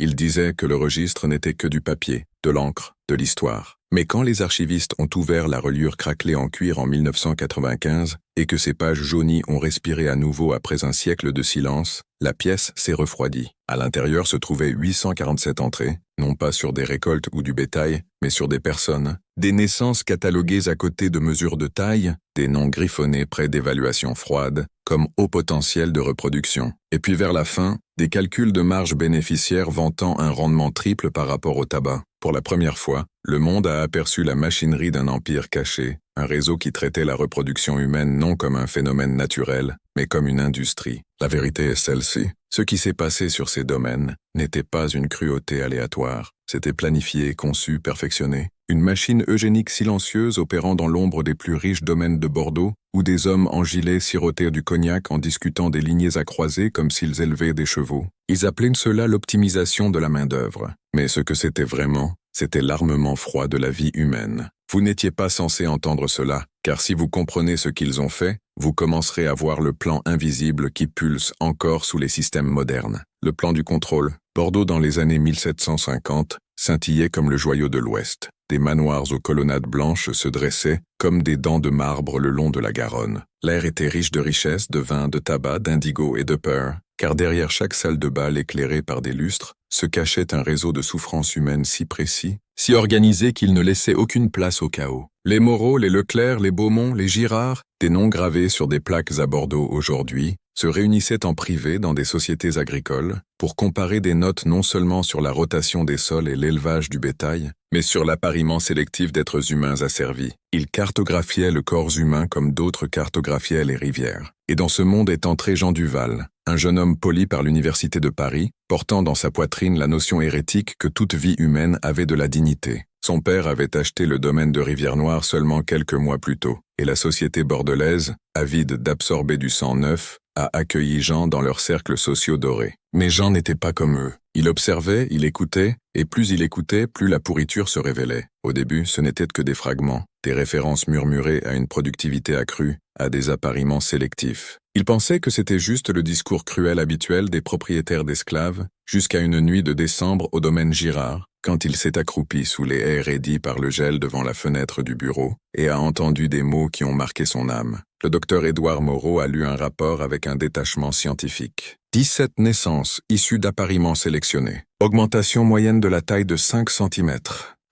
Il disait que le registre n'était que du papier, de l'encre, de l'histoire. Mais quand les archivistes ont ouvert la reliure craquelée en cuir en 1995 et que ces pages jaunies ont respiré à nouveau après un siècle de silence, la pièce s'est refroidie. À l'intérieur se trouvaient 847 entrées, non pas sur des récoltes ou du bétail, mais sur des personnes, des naissances cataloguées à côté de mesures de taille, des noms griffonnés près d'évaluations froides, comme haut potentiel de reproduction. Et puis vers la fin, des calculs de marge bénéficiaire vantant un rendement triple par rapport au tabac. Pour la première fois, le monde a aperçu la machinerie d'un empire caché, un réseau qui traitait la reproduction humaine non comme un phénomène naturel, mais comme une industrie. La vérité est celle-ci. Ce qui s'est passé sur ces domaines n'était pas une cruauté aléatoire. C'était planifié, conçu, perfectionné. Une machine eugénique silencieuse opérant dans l'ombre des plus riches domaines de Bordeaux, où des hommes en gilet sirotaient du cognac en discutant des lignées à croiser comme s'ils élevaient des chevaux. Ils appelaient cela l'optimisation de la main-d'œuvre. Mais ce que c'était vraiment, c'était l'armement froid de la vie humaine. Vous n'étiez pas censé entendre cela, car si vous comprenez ce qu'ils ont fait, vous commencerez à voir le plan invisible qui pulse encore sous les systèmes modernes. Le plan du contrôle. Bordeaux dans les années 1750 scintillait comme le joyau de l'Ouest. Des manoirs aux colonnades blanches se dressaient comme des dents de marbre le long de la Garonne. L'air était riche de richesses, de vin, de tabac, d'indigo et de peur, car derrière chaque salle de bal éclairée par des lustres, se cachait un réseau de souffrances humaines si précis, si organisé qu'il ne laissait aucune place au chaos. Les Moreau, les Leclerc, les Beaumont, les Girard, des noms gravés sur des plaques à Bordeaux aujourd'hui, se réunissaient en privé dans des sociétés agricoles pour comparer des notes non seulement sur la rotation des sols et l'élevage du bétail, mais sur l'appariement sélectif d'êtres humains asservis. Ils cartographiaient le corps humain comme d'autres cartographiaient les rivières. Et dans ce monde est entré Jean Duval, un jeune homme poli par l'Université de Paris, portant dans sa poitrine la notion hérétique que toute vie humaine avait de la dignité. Son père avait acheté le domaine de Rivière-Noire seulement quelques mois plus tôt, et la société bordelaise, avide d'absorber du sang neuf, a accueilli Jean dans leurs cercles sociaux dorés. Mais Jean n'était pas comme eux. Il observait, il écoutait, et plus il écoutait, plus la pourriture se révélait. Au début, ce n'était que des fragments, des références murmurées à une productivité accrue, à des appariements sélectifs. Il pensait que c'était juste le discours cruel habituel des propriétaires d'esclaves, jusqu'à une nuit de décembre au domaine Girard, quand il s'est accroupi sous les haies raidies par le gel devant la fenêtre du bureau, et a entendu des mots qui ont marqué son âme. Le docteur Édouard Moreau a lu un rapport avec un détachement scientifique. 17 naissances issues d'appariements sélectionnés. Augmentation moyenne de la taille de 5 cm.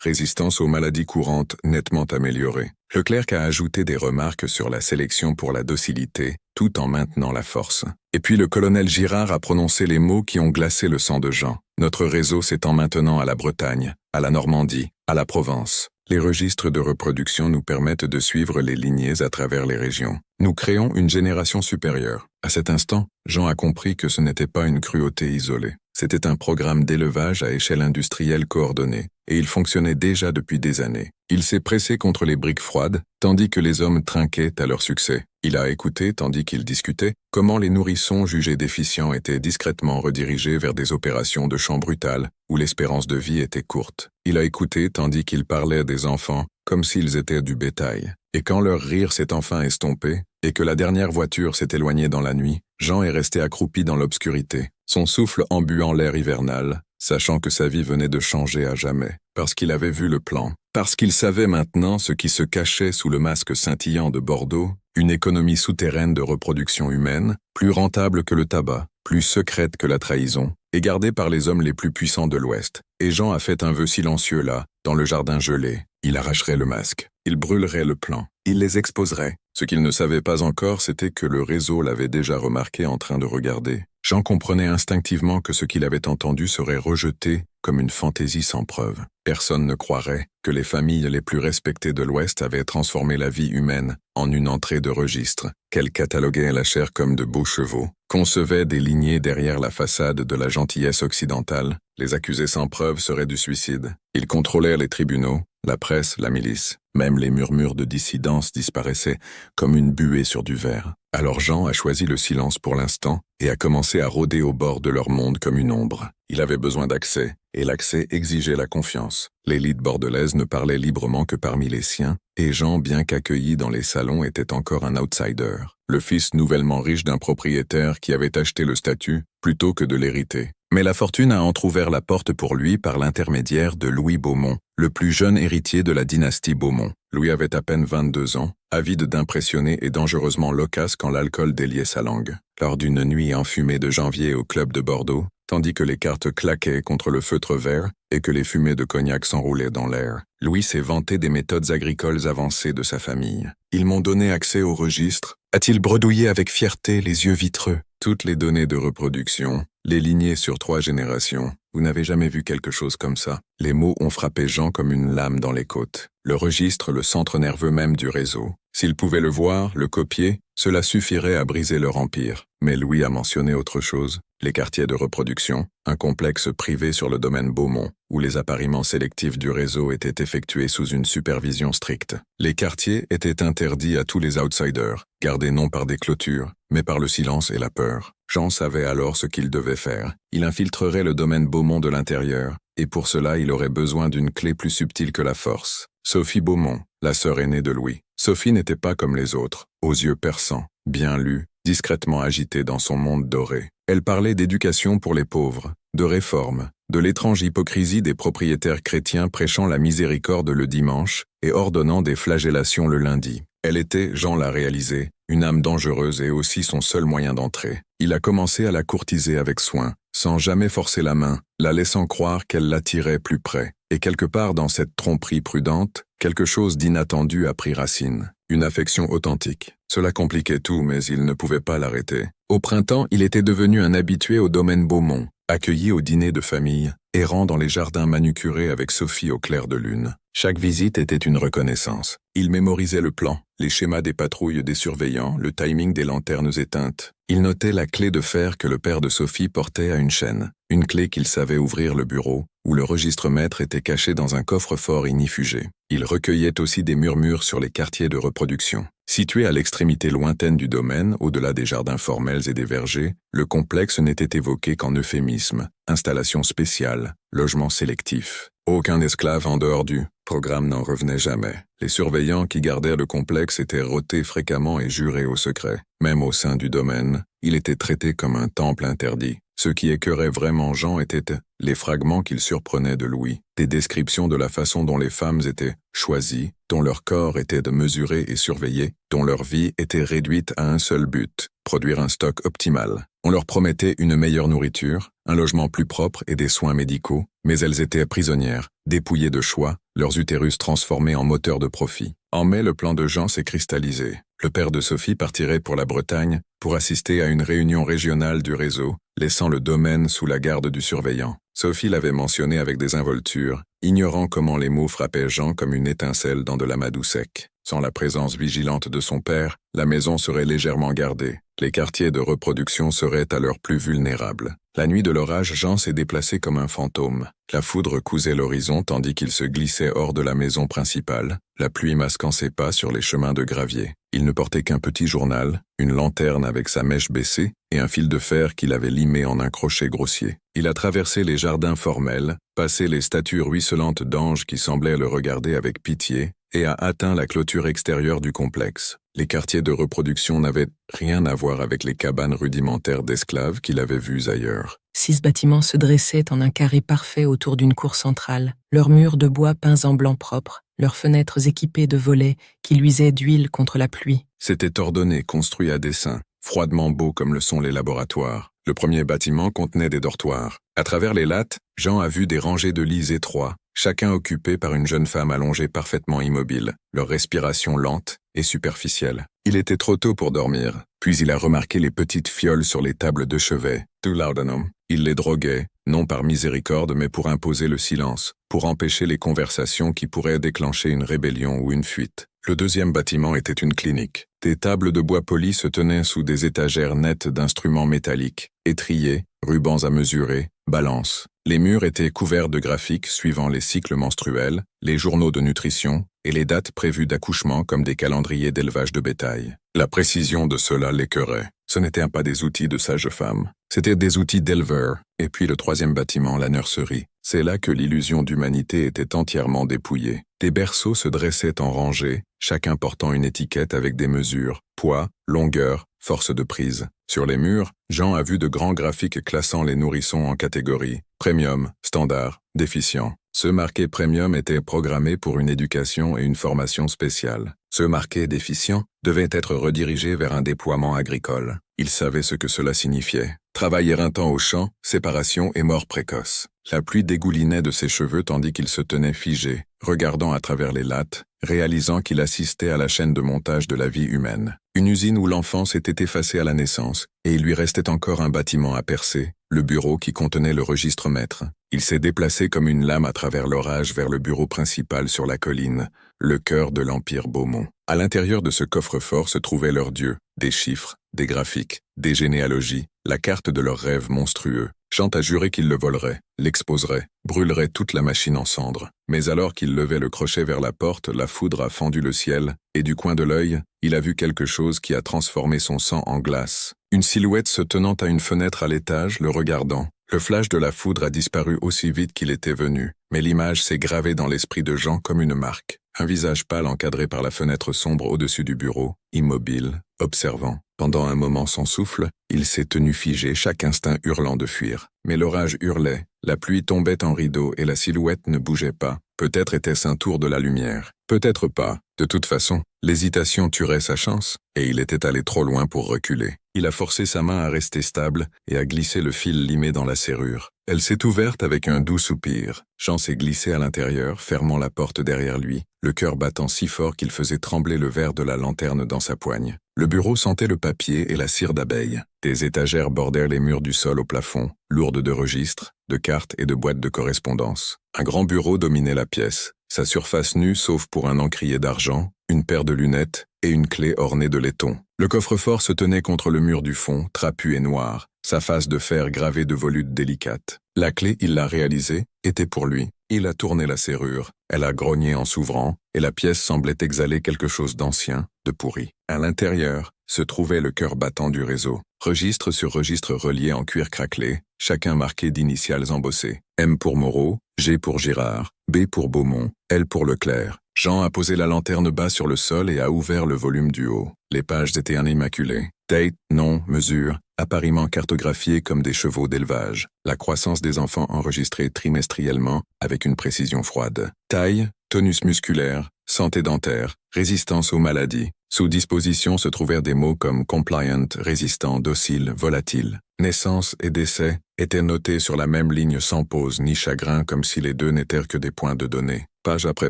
Résistance aux maladies courantes nettement améliorée. Leclerc a ajouté des remarques sur la sélection pour la docilité, tout en maintenant la force. Et puis le colonel Girard a prononcé les mots qui ont glacé le sang de Jean. Notre réseau s'étend maintenant à la Bretagne, à la Normandie, à la Provence. Les registres de reproduction nous permettent de suivre les lignées à travers les régions. Nous créons une génération supérieure. À cet instant, Jean a compris que ce n'était pas une cruauté isolée. C'était un programme d'élevage à échelle industrielle coordonné, et il fonctionnait déjà depuis des années. Il s'est pressé contre les briques froides, tandis que les hommes trinquaient à leur succès. Il a écouté, tandis qu'ils discutaient, comment les nourrissons jugés déficients étaient discrètement redirigés vers des opérations de champ brutal, où l'espérance de vie était courte. Il a écouté, tandis qu'ils parlaient des enfants, comme s'ils étaient du bétail. Et quand leur rire s'est enfin estompé, et que la dernière voiture s'est éloignée dans la nuit, Jean est resté accroupi dans l'obscurité, son souffle embuant l'air hivernal, sachant que sa vie venait de changer à jamais, parce qu'il avait vu le plan, parce qu'il savait maintenant ce qui se cachait sous le masque scintillant de Bordeaux, une économie souterraine de reproduction humaine, plus rentable que le tabac, plus secrète que la trahison, et gardée par les hommes les plus puissants de l'Ouest. Et Jean a fait un vœu silencieux là, dans le jardin gelé. Il arracherait le masque, il brûlerait le plan, il les exposerait. Ce qu'il ne savait pas encore, c'était que le réseau l'avait déjà remarqué en train de regarder. Jean comprenait instinctivement que ce qu'il avait entendu serait rejeté comme une fantaisie sans preuve. Personne ne croirait que les familles les plus respectées de l'Ouest avaient transformé la vie humaine en une entrée de registre, qu'elles cataloguaient la chair comme de beaux chevaux, concevaient des lignées derrière la façade de la gentillesse occidentale. Les accusés sans preuve seraient du suicide. Ils contrôlèrent les tribunaux, la presse, la milice. Même les murmures de dissidence disparaissaient comme une buée sur du verre. Alors Jean a choisi le silence pour l'instant et a commencé à rôder au bord de leur monde comme une ombre. Il avait besoin d'accès, et l'accès exigeait la confiance. L'élite bordelaise ne parlait librement que parmi les siens, et Jean, bien qu'accueilli dans les salons, était encore un outsider, le fils nouvellement riche d'un propriétaire qui avait acheté le statut plutôt que de l'hériter. Mais la fortune a entrouvert la porte pour lui par l'intermédiaire de Louis Beaumont, le plus jeune héritier de la dynastie Beaumont. Louis avait à peine 22 ans, avide d'impressionner et dangereusement loquace quand l'alcool déliait sa langue. Lors d'une nuit enfumée de janvier au club de Bordeaux, tandis que les cartes claquaient contre le feutre vert et que les fumées de cognac s'enroulaient dans l'air, Louis s'est vanté des méthodes agricoles avancées de sa famille. « Ils m'ont donné accès au registre », a-t-il bredouillé avec fierté, les yeux vitreux. Toutes les données de reproduction, les lignées sur 3 générations. Vous n'avez jamais vu quelque chose comme ça. Les mots ont frappé Jean comme une lame dans les côtes. Le registre, le centre nerveux même du réseau. S'ils pouvaient le voir, le copier, cela suffirait à briser leur empire. Mais Louis a mentionné autre chose. Les quartiers de reproduction, un complexe privé sur le domaine Beaumont, où les appariements sélectifs du réseau étaient effectués sous une supervision stricte. Les quartiers étaient interdits à tous les outsiders, gardés non par des clôtures, mais par le silence et la peur. Jean savait alors ce qu'il devait faire. Il infiltrerait le domaine Beaumont de l'intérieur, et pour cela il aurait besoin d'une clé plus subtile que la force. Sophie Beaumont, la sœur aînée de Louis. Sophie n'était pas comme les autres, aux yeux perçants, bien lus, discrètement agitée dans son monde doré. Elle parlait d'éducation pour les pauvres, de réforme, de l'étrange hypocrisie des propriétaires chrétiens prêchant la miséricorde le dimanche et ordonnant des flagellations le lundi. Elle était, Jean l'a réalisé, une âme dangereuse et aussi son seul moyen d'entrée. Il a commencé à la courtiser avec soin, sans jamais forcer la main, la laissant croire qu'elle l'attirait plus près. Et quelque part dans cette tromperie prudente, quelque chose d'inattendu a pris racine. Une affection authentique. Cela compliquait tout, mais il ne pouvait pas l'arrêter. Au printemps, il était devenu un habitué au domaine Beaumont, accueilli au dîner de famille, errant dans les jardins manucurés avec Sophie au clair de lune. Chaque visite était une reconnaissance. Il mémorisait le plan, les schémas des patrouilles des surveillants, le timing des lanternes éteintes. Il notait la clé de fer que le père de Sophie portait à une chaîne, une clé qu'il savait ouvrir le bureau, où le registre-maître était caché dans un coffre-fort ignifugé. Il recueillait aussi des murmures sur les quartiers de reproduction. Situé à l'extrémité lointaine du domaine, au-delà des jardins formels et des vergers, le complexe n'était évoqué qu'en euphémisme, installation spéciale, logement sélectif. Aucun esclave en dehors du programme n'en revenait jamais. Les surveillants qui gardaient le complexe étaient rotés fréquemment et jurés au secret. Même au sein du domaine, il était traité comme un temple interdit. Ce qui écœurait vraiment Jean étaient les fragments qu'il surprenait de Louis, des descriptions de la façon dont les femmes étaient choisies, dont leur corps était de mesurer et surveiller, dont leur vie était réduite à un seul but, produire un stock optimal. On leur promettait une meilleure nourriture, un logement plus propre et des soins médicaux, mais elles étaient prisonnières, dépouillées de choix, leurs utérus transformés en moteurs de profit. En mai, le plan de Jean s'est cristallisé. Le père de Sophie partirait pour la Bretagne pour assister à une réunion régionale du réseau, laissant le domaine sous la garde du surveillant. Sophie l'avait mentionné avec désinvolture, ignorant comment les mots frappaient Jean comme une étincelle dans de l'amadou sec. Sans la présence vigilante de son père, la maison serait légèrement gardée. Les quartiers de reproduction seraient alors plus vulnérables. La nuit de l'orage, Jean s'est déplacé comme un fantôme. La foudre cousait l'horizon tandis qu'il se glissait hors de la maison principale, la pluie masquant ses pas sur les chemins de gravier. Il ne portait qu'un petit journal, une lanterne avec sa mèche baissée et un fil de fer qu'il avait limé en un crochet grossier. Il a traversé les jardins formels, passé les statues ruisselantes d'anges qui semblaient le regarder avec pitié, et a atteint la clôture extérieure du complexe. Les quartiers de reproduction n'avaient rien à voir avec les cabanes rudimentaires d'esclaves qu'il avait vues ailleurs. 6 bâtiments se dressaient en un carré parfait autour d'une cour centrale, leurs murs de bois peints en blanc propre, leurs fenêtres équipées de volets qui luisaient d'huile contre la pluie. C'était ordonné, construit à dessein, froidement beau comme le sont les laboratoires. Le premier bâtiment contenait des dortoirs. À travers les lattes, Jean a vu des rangées de lits étroits, chacun occupé par une jeune femme allongée parfaitement immobile, leur respiration lente et superficielle. Il était trop tôt pour dormir, puis il a remarqué les petites fioles sur les tables de chevet. Tout laudanum. Il les droguait, non par miséricorde mais pour imposer le silence, pour empêcher les conversations qui pourraient déclencher une rébellion ou une fuite. Le deuxième bâtiment était une clinique. Des tables de bois poli se tenaient sous des étagères nettes d'instruments métalliques, étriers, rubans à mesurer, balances. Les murs étaient couverts de graphiques suivant les cycles menstruels, les journaux de nutrition et les dates prévues d'accouchement comme des calendriers d'élevage de bétail. La précision de cela l'écœurait. Ce n'étaient pas des outils de sage-femme, c'étaient des outils d'éleveurs. Et puis le troisième bâtiment, la nurserie. C'est là que l'illusion d'humanité était entièrement dépouillée. Des berceaux se dressaient en rangée, chacun portant une étiquette avec des mesures, poids, longueur, force de prise. Sur les murs, Jean a vu de grands graphiques classant les nourrissons en catégories premium, standard, déficient. Ceux marqués premium étaient programmés pour une éducation et une formation spéciale. Ceux marqués déficients devaient être redirigés vers un déploiement agricole. Il savait ce que cela signifiait. Travail éreintant au champ, séparation et mort précoce. La pluie dégoulinait de ses cheveux tandis qu'il se tenait figé, regardant à travers les lattes, réalisant qu'il assistait à la chaîne de montage de la vie humaine. Une usine où l'enfant s'était effacé à la naissance, et il lui restait encore un bâtiment à percer, le bureau qui contenait le registre maître. Il s'est déplacé comme une lame à travers l'orage vers le bureau principal sur la colline, le cœur de l'Empire Beaumont. À l'intérieur de ce coffre-fort se trouvaient leurs dieux, des chiffres, des graphiques, des généalogies, la carte de leurs rêves monstrueux. Jean a juré qu'il le volerait, l'exposerait, brûlerait toute la machine en cendres. Mais alors qu'il levait le crochet vers la porte, la foudre a fendu le ciel, et du coin de l'œil, il a vu quelque chose qui a transformé son sang en glace. Une silhouette se tenant à une fenêtre à l'étage, le regardant. Le flash de la foudre a disparu aussi vite qu'il était venu, mais l'image s'est gravée dans l'esprit de Jean comme une marque. Un visage pâle encadré par la fenêtre sombre au-dessus du bureau, immobile, observant. Pendant un moment sans souffle, il s'est tenu figé, chaque instinct hurlant de fuir. Mais l'orage hurlait, la pluie tombait en rideaux et la silhouette ne bougeait pas. Peut-être était-ce un tour de la lumière. Peut-être pas. De toute façon, l'hésitation tuerait sa chance, et il était allé trop loin pour reculer. Il a forcé sa main à rester stable et a glissé le fil limé dans la serrure. Elle s'est ouverte avec un doux soupir. Jean s'est glissé à l'intérieur, fermant la porte derrière lui, le cœur battant si fort qu'il faisait trembler le verre de la lanterne dans sa poigne. Le bureau sentait le papier et la cire d'abeille. Des étagères bordèrent les murs du sol au plafond, lourdes de registres, de cartes et de boîtes de correspondance. Un grand bureau dominait la pièce, sa surface nue sauf pour un encrier d'argent, une paire de lunettes et une clé ornée de laiton. Le coffre-fort se tenait contre le mur du fond, trapu et noir, sa face de fer gravée de volutes délicates. La clé, il l'a réalisée, était pour lui. Il a tourné la serrure, elle a grogné en s'ouvrant, et la pièce semblait exhaler quelque chose d'ancien, de pourri. À l'intérieur se trouvait le cœur battant du réseau. Registre sur registre reliés en cuir craquelé, chacun marqué d'initiales embossées. M pour Moreau, G pour Girard, B pour Beaumont, L pour Leclerc. Jean a posé la lanterne bas sur le sol et a ouvert le volume du haut. Les pages étaient immaculées. Date, nom, mesure, appariement cartographiés comme des chevaux d'élevage. La croissance des enfants enregistrée trimestriellement avec une précision froide. Taille, tonus musculaire, santé dentaire, résistance aux maladies. Sous disposition se trouvèrent des mots comme compliant, résistant, docile, volatile. Naissance et décès étaient notés sur la même ligne sans pause ni chagrin comme si les deux n'étaient que des points de données. Page après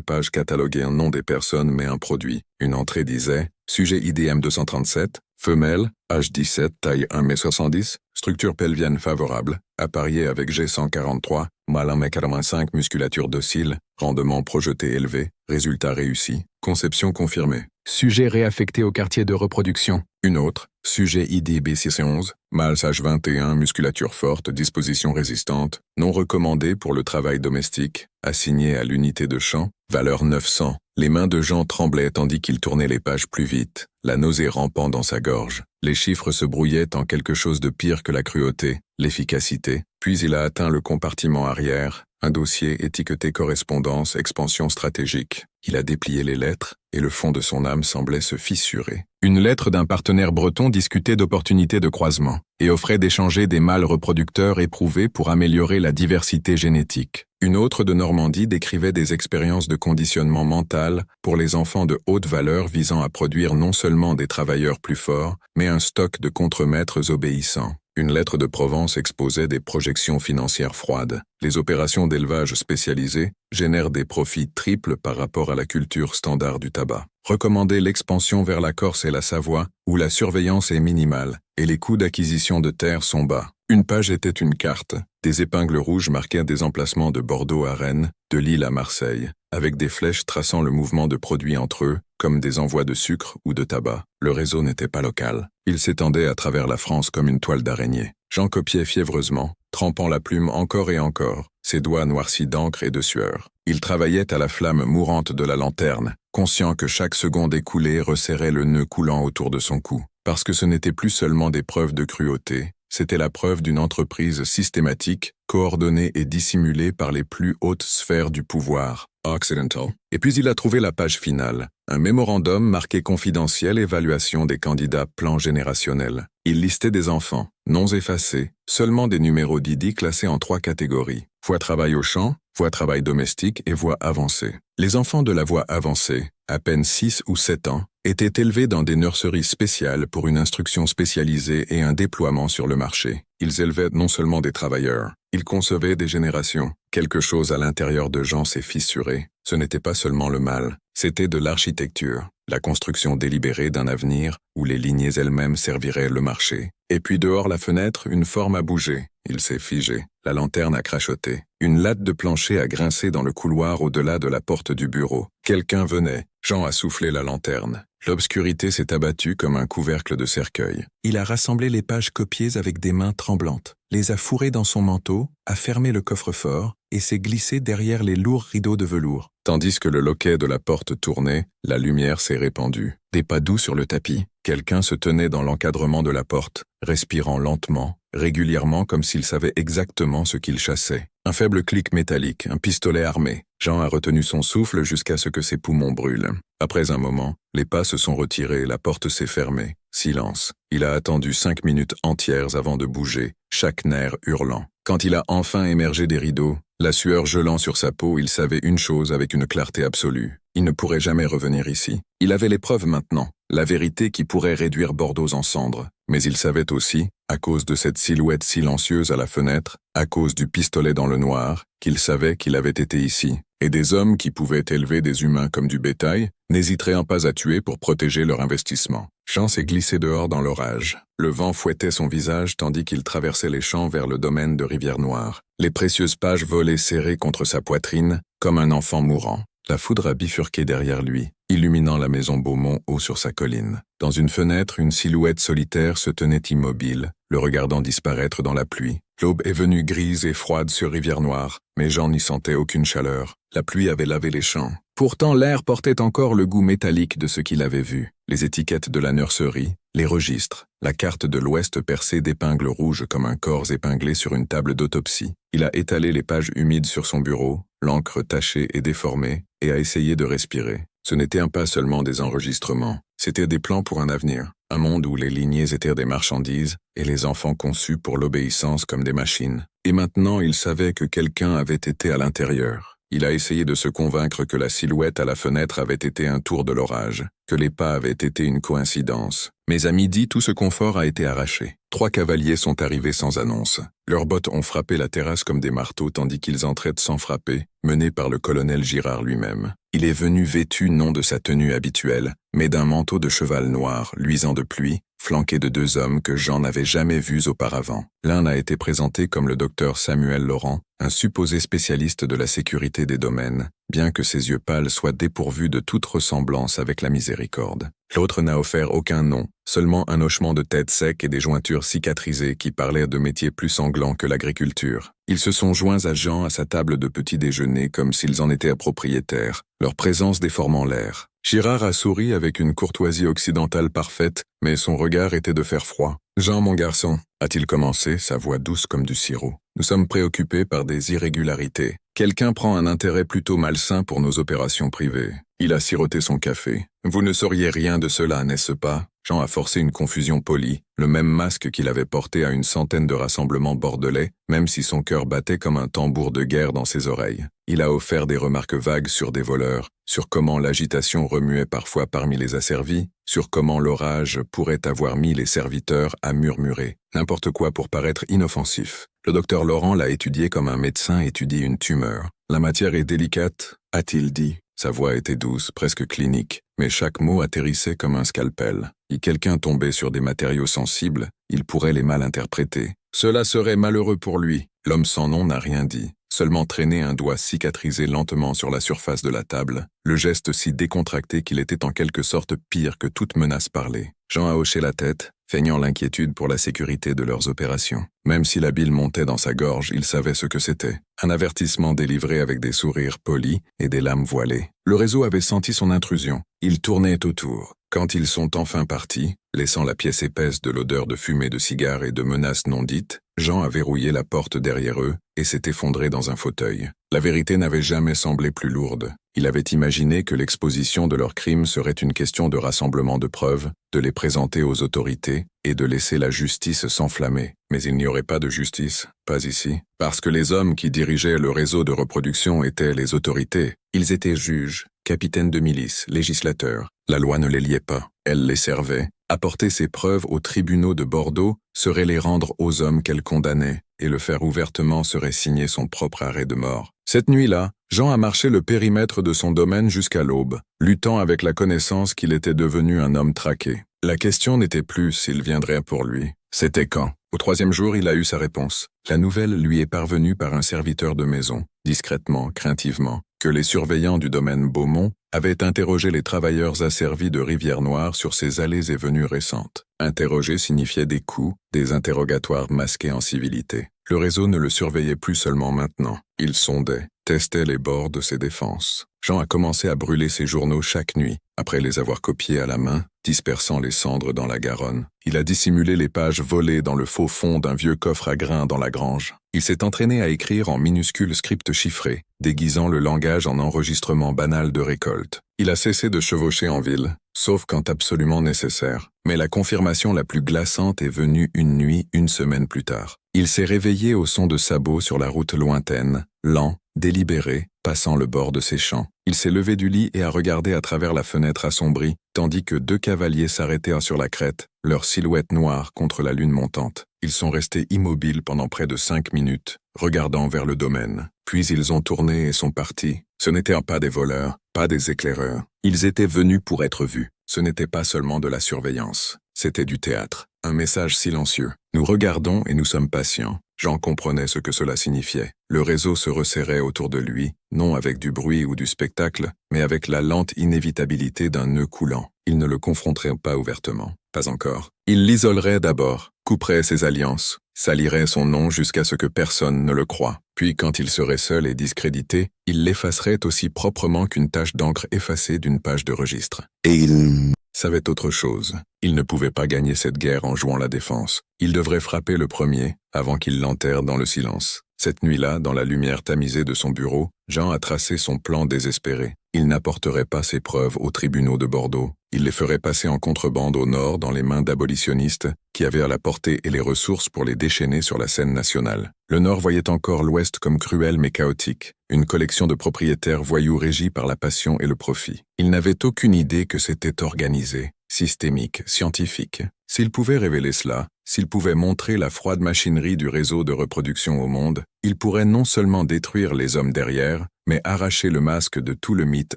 page cataloguait un nom des personnes mais un produit. Une entrée disait « Sujet IDM 237, femelle, âge 17, taille 1m70, structure pelvienne favorable, apparié avec G143, mâle 1m85, musculature docile, rendement projeté élevé, résultat réussi, conception confirmée. Sujet réaffecté au quartier de reproduction. Une autre, sujet ID B611, mâle âge 21, musculature forte, disposition résistante, non recommandé pour le travail domestique, assigné à l'unité de champ, valeur 900. Les mains de Jean tremblaient tandis qu'il tournait les pages plus vite, la nausée rampant dans sa gorge. Les chiffres se brouillaient en quelque chose de pire que la cruauté, l'efficacité. Puis il a atteint le compartiment arrière, un dossier étiqueté correspondance, expansion stratégique. Il a déplié les lettres, et le fond de son âme semblait se fissurer. Une lettre d'un partenaire breton discutait d'opportunités de croisement, et offrait d'échanger des mâles reproducteurs éprouvés pour améliorer la diversité génétique. Une autre de Normandie décrivait des expériences de conditionnement mental pour les enfants de haute valeur visant à produire non seulement des travailleurs plus forts, mais un stock de contremaîtres obéissants. Une lettre de Provence exposait des projections financières froides. Les opérations d'élevage spécialisées génèrent des profits triples par rapport à la culture standard du tabac. Recommandait l'expansion vers la Corse et la Savoie, où la surveillance est minimale, et les coûts d'acquisition de terres sont bas. Une page était une carte. Des épingles rouges marquèrent des emplacements de Bordeaux à Rennes, de Lille à Marseille, avec des flèches traçant le mouvement de produits entre eux, comme des envois de sucre ou de tabac. Le réseau n'était pas local. Il s'étendait à travers la France comme une toile d'araignée. Jean copiait fiévreusement, trempant la plume encore et encore, ses doigts noircis d'encre et de sueur. Il travaillait à la flamme mourante de la lanterne, conscient que chaque seconde écoulée resserrait le nœud coulant autour de son cou. Parce que ce n'était plus seulement des preuves de cruauté, C'était la preuve d'une entreprise systématique, coordonnée et dissimulée par les plus hautes sphères du pouvoir. Occidental. Et puis il a trouvé la page finale, un mémorandum marqué confidentiel évaluation des candidats plan générationnel. Il listait des enfants, noms effacés, seulement des numéros d'ID classés en 3 catégories. Voie travail au champ, voie travail domestique et voie avancée. Les enfants de la voie avancée, à peine 6 ou 7 ans, étaient élevés dans des nurseries spéciales pour une instruction spécialisée et un déploiement sur le marché. Ils élevaient non seulement des travailleurs, ils concevaient des générations. Quelque chose à l'intérieur de Jean s'est fissuré. Ce n'était pas seulement le mal, c'était de l'architecture, la construction délibérée d'un avenir où les lignées elles-mêmes serviraient le marché. Et puis dehors la fenêtre, une forme a bougé. Il s'est figé. La lanterne a crachoté. Une latte de plancher a grincé dans le couloir au-delà de la porte du bureau. Quelqu'un venait. Jean a soufflé la lanterne. L'obscurité s'est abattue comme un couvercle de cercueil. Il a rassemblé les pages copiées avec des mains tremblantes, les a fourrées dans son manteau, a fermé le coffre-fort et s'est glissé derrière les lourds rideaux de velours. Tandis que le loquet de la porte tournait, la lumière s'est répandue. Des pas doux sur le tapis. Quelqu'un se tenait dans l'encadrement de la porte, respirant lentement, régulièrement comme s'il savait exactement ce qu'il chassait. Un faible clic métallique, un pistolet armé. Jean a retenu son souffle jusqu'à ce que ses poumons brûlent. Après un moment, les pas se sont retirés, la porte s'est fermée. Silence. Il a attendu 5 minutes entières avant de bouger, chaque nerf hurlant. Quand il a enfin émergé des rideaux, la sueur gelant sur sa peau, il savait une chose avec une clarté absolue. Il ne pourrait jamais revenir ici. Il avait les preuves maintenant, la vérité qui pourrait réduire Bordeaux en cendres. Mais il savait aussi, à cause de cette silhouette silencieuse à la fenêtre, à cause du pistolet dans le noir, qu'il savait qu'il avait été ici. Et des hommes qui pouvaient élever des humains comme du bétail, n'hésiteraient pas à tuer pour protéger leur investissement. Jean s'est glissé dehors dans l'orage. Le vent fouettait son visage tandis qu'il traversait les champs vers le domaine de Rivière-Noire. Les précieuses pages volaient serrées contre sa poitrine, comme un enfant mourant. La foudre a bifurqué derrière lui, illuminant la maison Beaumont haut sur sa colline. Dans une fenêtre, une silhouette solitaire se tenait immobile, le regardant disparaître dans la pluie. L'aube est venue grise et froide sur Rivière-Noire, mais Jean n'y sentait aucune chaleur. La pluie avait lavé les champs. Pourtant, l'air portait encore le goût métallique de ce qu'il avait vu. Les étiquettes de la nurserie, les registres, la carte de l'Ouest percée d'épingles rouges comme un corps épinglé sur une table d'autopsie. Il a étalé les pages humides sur son bureau, l'encre tachée et déformée, et a essayé de respirer. Ce n'était pas seulement des enregistrements, c'était des plans pour un avenir. Un monde où les lignées étaient des marchandises et les enfants conçus pour l'obéissance comme des machines. Et maintenant, il savait que quelqu'un avait été à l'intérieur. Il a essayé de se convaincre que la silhouette à la fenêtre avait été un tour de l'orage, que les pas avaient été une coïncidence. Mais à midi, tout ce confort a été arraché. 3 cavaliers sont arrivés sans annonce. Leurs bottes ont frappé la terrasse comme des marteaux tandis qu'ils entraient sans frapper, menés par le colonel Girard lui-même. Il est venu vêtu non de sa tenue habituelle, mais d'un manteau de cheval noir, luisant de pluie, flanqué de 2 hommes que Jean n'avait jamais vus auparavant. L'un a été présenté comme le docteur Samuel Laurent, un supposé spécialiste de la sécurité des domaines, bien que ses yeux pâles soient dépourvus de toute ressemblance avec la miséricorde. L'autre n'a offert aucun nom, seulement un hochement de tête sec et des jointures cicatrisées qui parlaient de métiers plus sanglants que l'agriculture. Ils se sont joints à Jean à sa table de petit déjeuner comme s'ils en étaient propriétaires, leur présence déformant l'air. Girard a souri avec une courtoisie occidentale parfaite, mais son regard était de fer froid. « Jean, mon garçon », a-t-il commencé, sa voix douce comme du sirop. « Nous sommes préoccupés par des irrégularités. Quelqu'un prend un intérêt plutôt malsain pour nos opérations privées. » Il a siroté son café. « Vous ne sauriez rien de cela, n'est-ce pas ?» Jean a forcé une confusion polie, le même masque qu'il avait porté à une centaine de rassemblements bordelais, même si son cœur battait comme un tambour de guerre dans ses oreilles. Il a offert des remarques vagues sur des voleurs, sur comment l'agitation remuait parfois parmi les asservis, sur comment l'orage pourrait avoir mis les serviteurs à murmurer. N'importe quoi pour paraître inoffensif. Le docteur Laurent l'a étudié comme un médecin étudie une tumeur. « La matière est délicate », a-t-il dit. Sa voix était douce, presque clinique, mais chaque mot atterrissait comme un scalpel. Si quelqu'un tombait sur des matériaux sensibles, il pourrait les mal interpréter. Cela serait malheureux pour lui. L'homme sans nom n'a rien dit, seulement traîné un doigt cicatrisé lentement sur la surface de la table, le geste si décontracté qu'il était en quelque sorte pire que toute menace parlée. Jean a hoché la tête, feignant l'inquiétude pour la sécurité de leurs opérations. Même si la bile montait dans sa gorge, il savait ce que c'était. Un avertissement délivré avec des sourires polis et des lames voilées. Le réseau avait senti son intrusion. Il tournait autour. Quand ils sont enfin partis, laissant la pièce épaisse de l'odeur de fumée de cigares et de menaces non dites, Jean a verrouillé la porte derrière eux et s'est effondré dans un fauteuil. La vérité n'avait jamais semblé plus lourde. Il avait imaginé que l'exposition de leurs crimes serait une question de rassemblement de preuves, de les présenter aux autorités et de laisser la justice s'enflammer. Mais il n'y aurait pas de justice, pas ici, parce que les hommes qui dirigeaient le réseau de reproduction étaient les autorités. Ils étaient juges, capitaines de milice, législateurs. La loi ne les liait pas, elle les servait. Apporter ces preuves aux tribunaux de Bordeaux serait les rendre aux hommes qu'elle condamnait, et le faire ouvertement serait signer son propre arrêt de mort. Cette nuit-là, Jean a marché le périmètre de son domaine jusqu'à l'aube, luttant avec la connaissance qu'il était devenu un homme traqué. La question n'était plus s'il viendrait pour lui, c'était quand. Au 3e jour, il a eu sa réponse. La nouvelle lui est parvenue par un serviteur de maison, discrètement, craintivement, que les surveillants du domaine Beaumont avaient interrogé les travailleurs asservis de Rivière-Noire sur ses allées et venues récentes. Interroger signifiait des coups, des interrogatoires masqués en civilité. Le réseau ne le surveillait plus seulement maintenant. Il sondait, testait les bords de ses défenses. Jean a commencé à brûler ses journaux chaque nuit, après les avoir copiés à la main, dispersant les cendres dans la Garonne. Il a dissimulé les pages volées dans le faux fond d'un vieux coffre à grains dans la grange. Il s'est entraîné à écrire en minuscules scripts chiffrés, déguisant le langage en enregistrement banal de récolte. Il a cessé de chevaucher en ville, sauf quand absolument nécessaire. Mais la confirmation la plus glaçante est venue une nuit, une semaine plus tard. Il s'est réveillé au son de sabots sur la route lointaine, lent, délibéré, passant le bord de ses champs. Il s'est levé du lit et a regardé à travers la fenêtre assombrie, tandis que 2 cavaliers s'arrêtaient sur la crête, leurs silhouettes noires contre la lune montante. Ils sont restés immobiles pendant près de 5 minutes, regardant vers le domaine. Puis ils ont tourné et sont partis. Ce n'étaient pas des voleurs, pas des éclaireurs. Ils étaient venus pour être vus. Ce n'était pas seulement de la surveillance. C'était du théâtre. Un message silencieux. Nous regardons et nous sommes patients. Jean comprenait ce que cela signifiait. Le réseau se resserrait autour de lui, non avec du bruit ou du spectacle, mais avec la lente inévitabilité d'un nœud coulant. Il ne le confronterait pas ouvertement. Pas encore. Il l'isolerait d'abord, couperait ses alliances, salirait son nom jusqu'à ce que personne ne le croie. Puis quand il serait seul et discrédité, il l'effacerait aussi proprement qu'une tache d'encre effacée d'une page de registre. Et il savait autre chose. Il ne pouvait pas gagner cette guerre en jouant la défense. Il devrait frapper le premier, avant qu'il l'enterre dans le silence. Cette nuit-là, dans la lumière tamisée de son bureau, Jean a tracé son plan désespéré. Il n'apporterait pas ses preuves aux tribunaux de Bordeaux. Il les ferait passer en contrebande au nord dans les mains d'abolitionnistes qui avaient à la portée et les ressources pour les déchaîner sur la scène nationale. Le nord voyait encore l'ouest comme cruel mais chaotique, une collection de propriétaires voyous régis par la passion et le profit. Il n'avait aucune idée que c'était organisé, systémique, scientifique. S'il pouvait révéler cela, s'il pouvait montrer la froide machinerie du réseau de reproduction au monde, il pourrait non seulement détruire les hommes derrière, mais arracher le masque de tout le mythe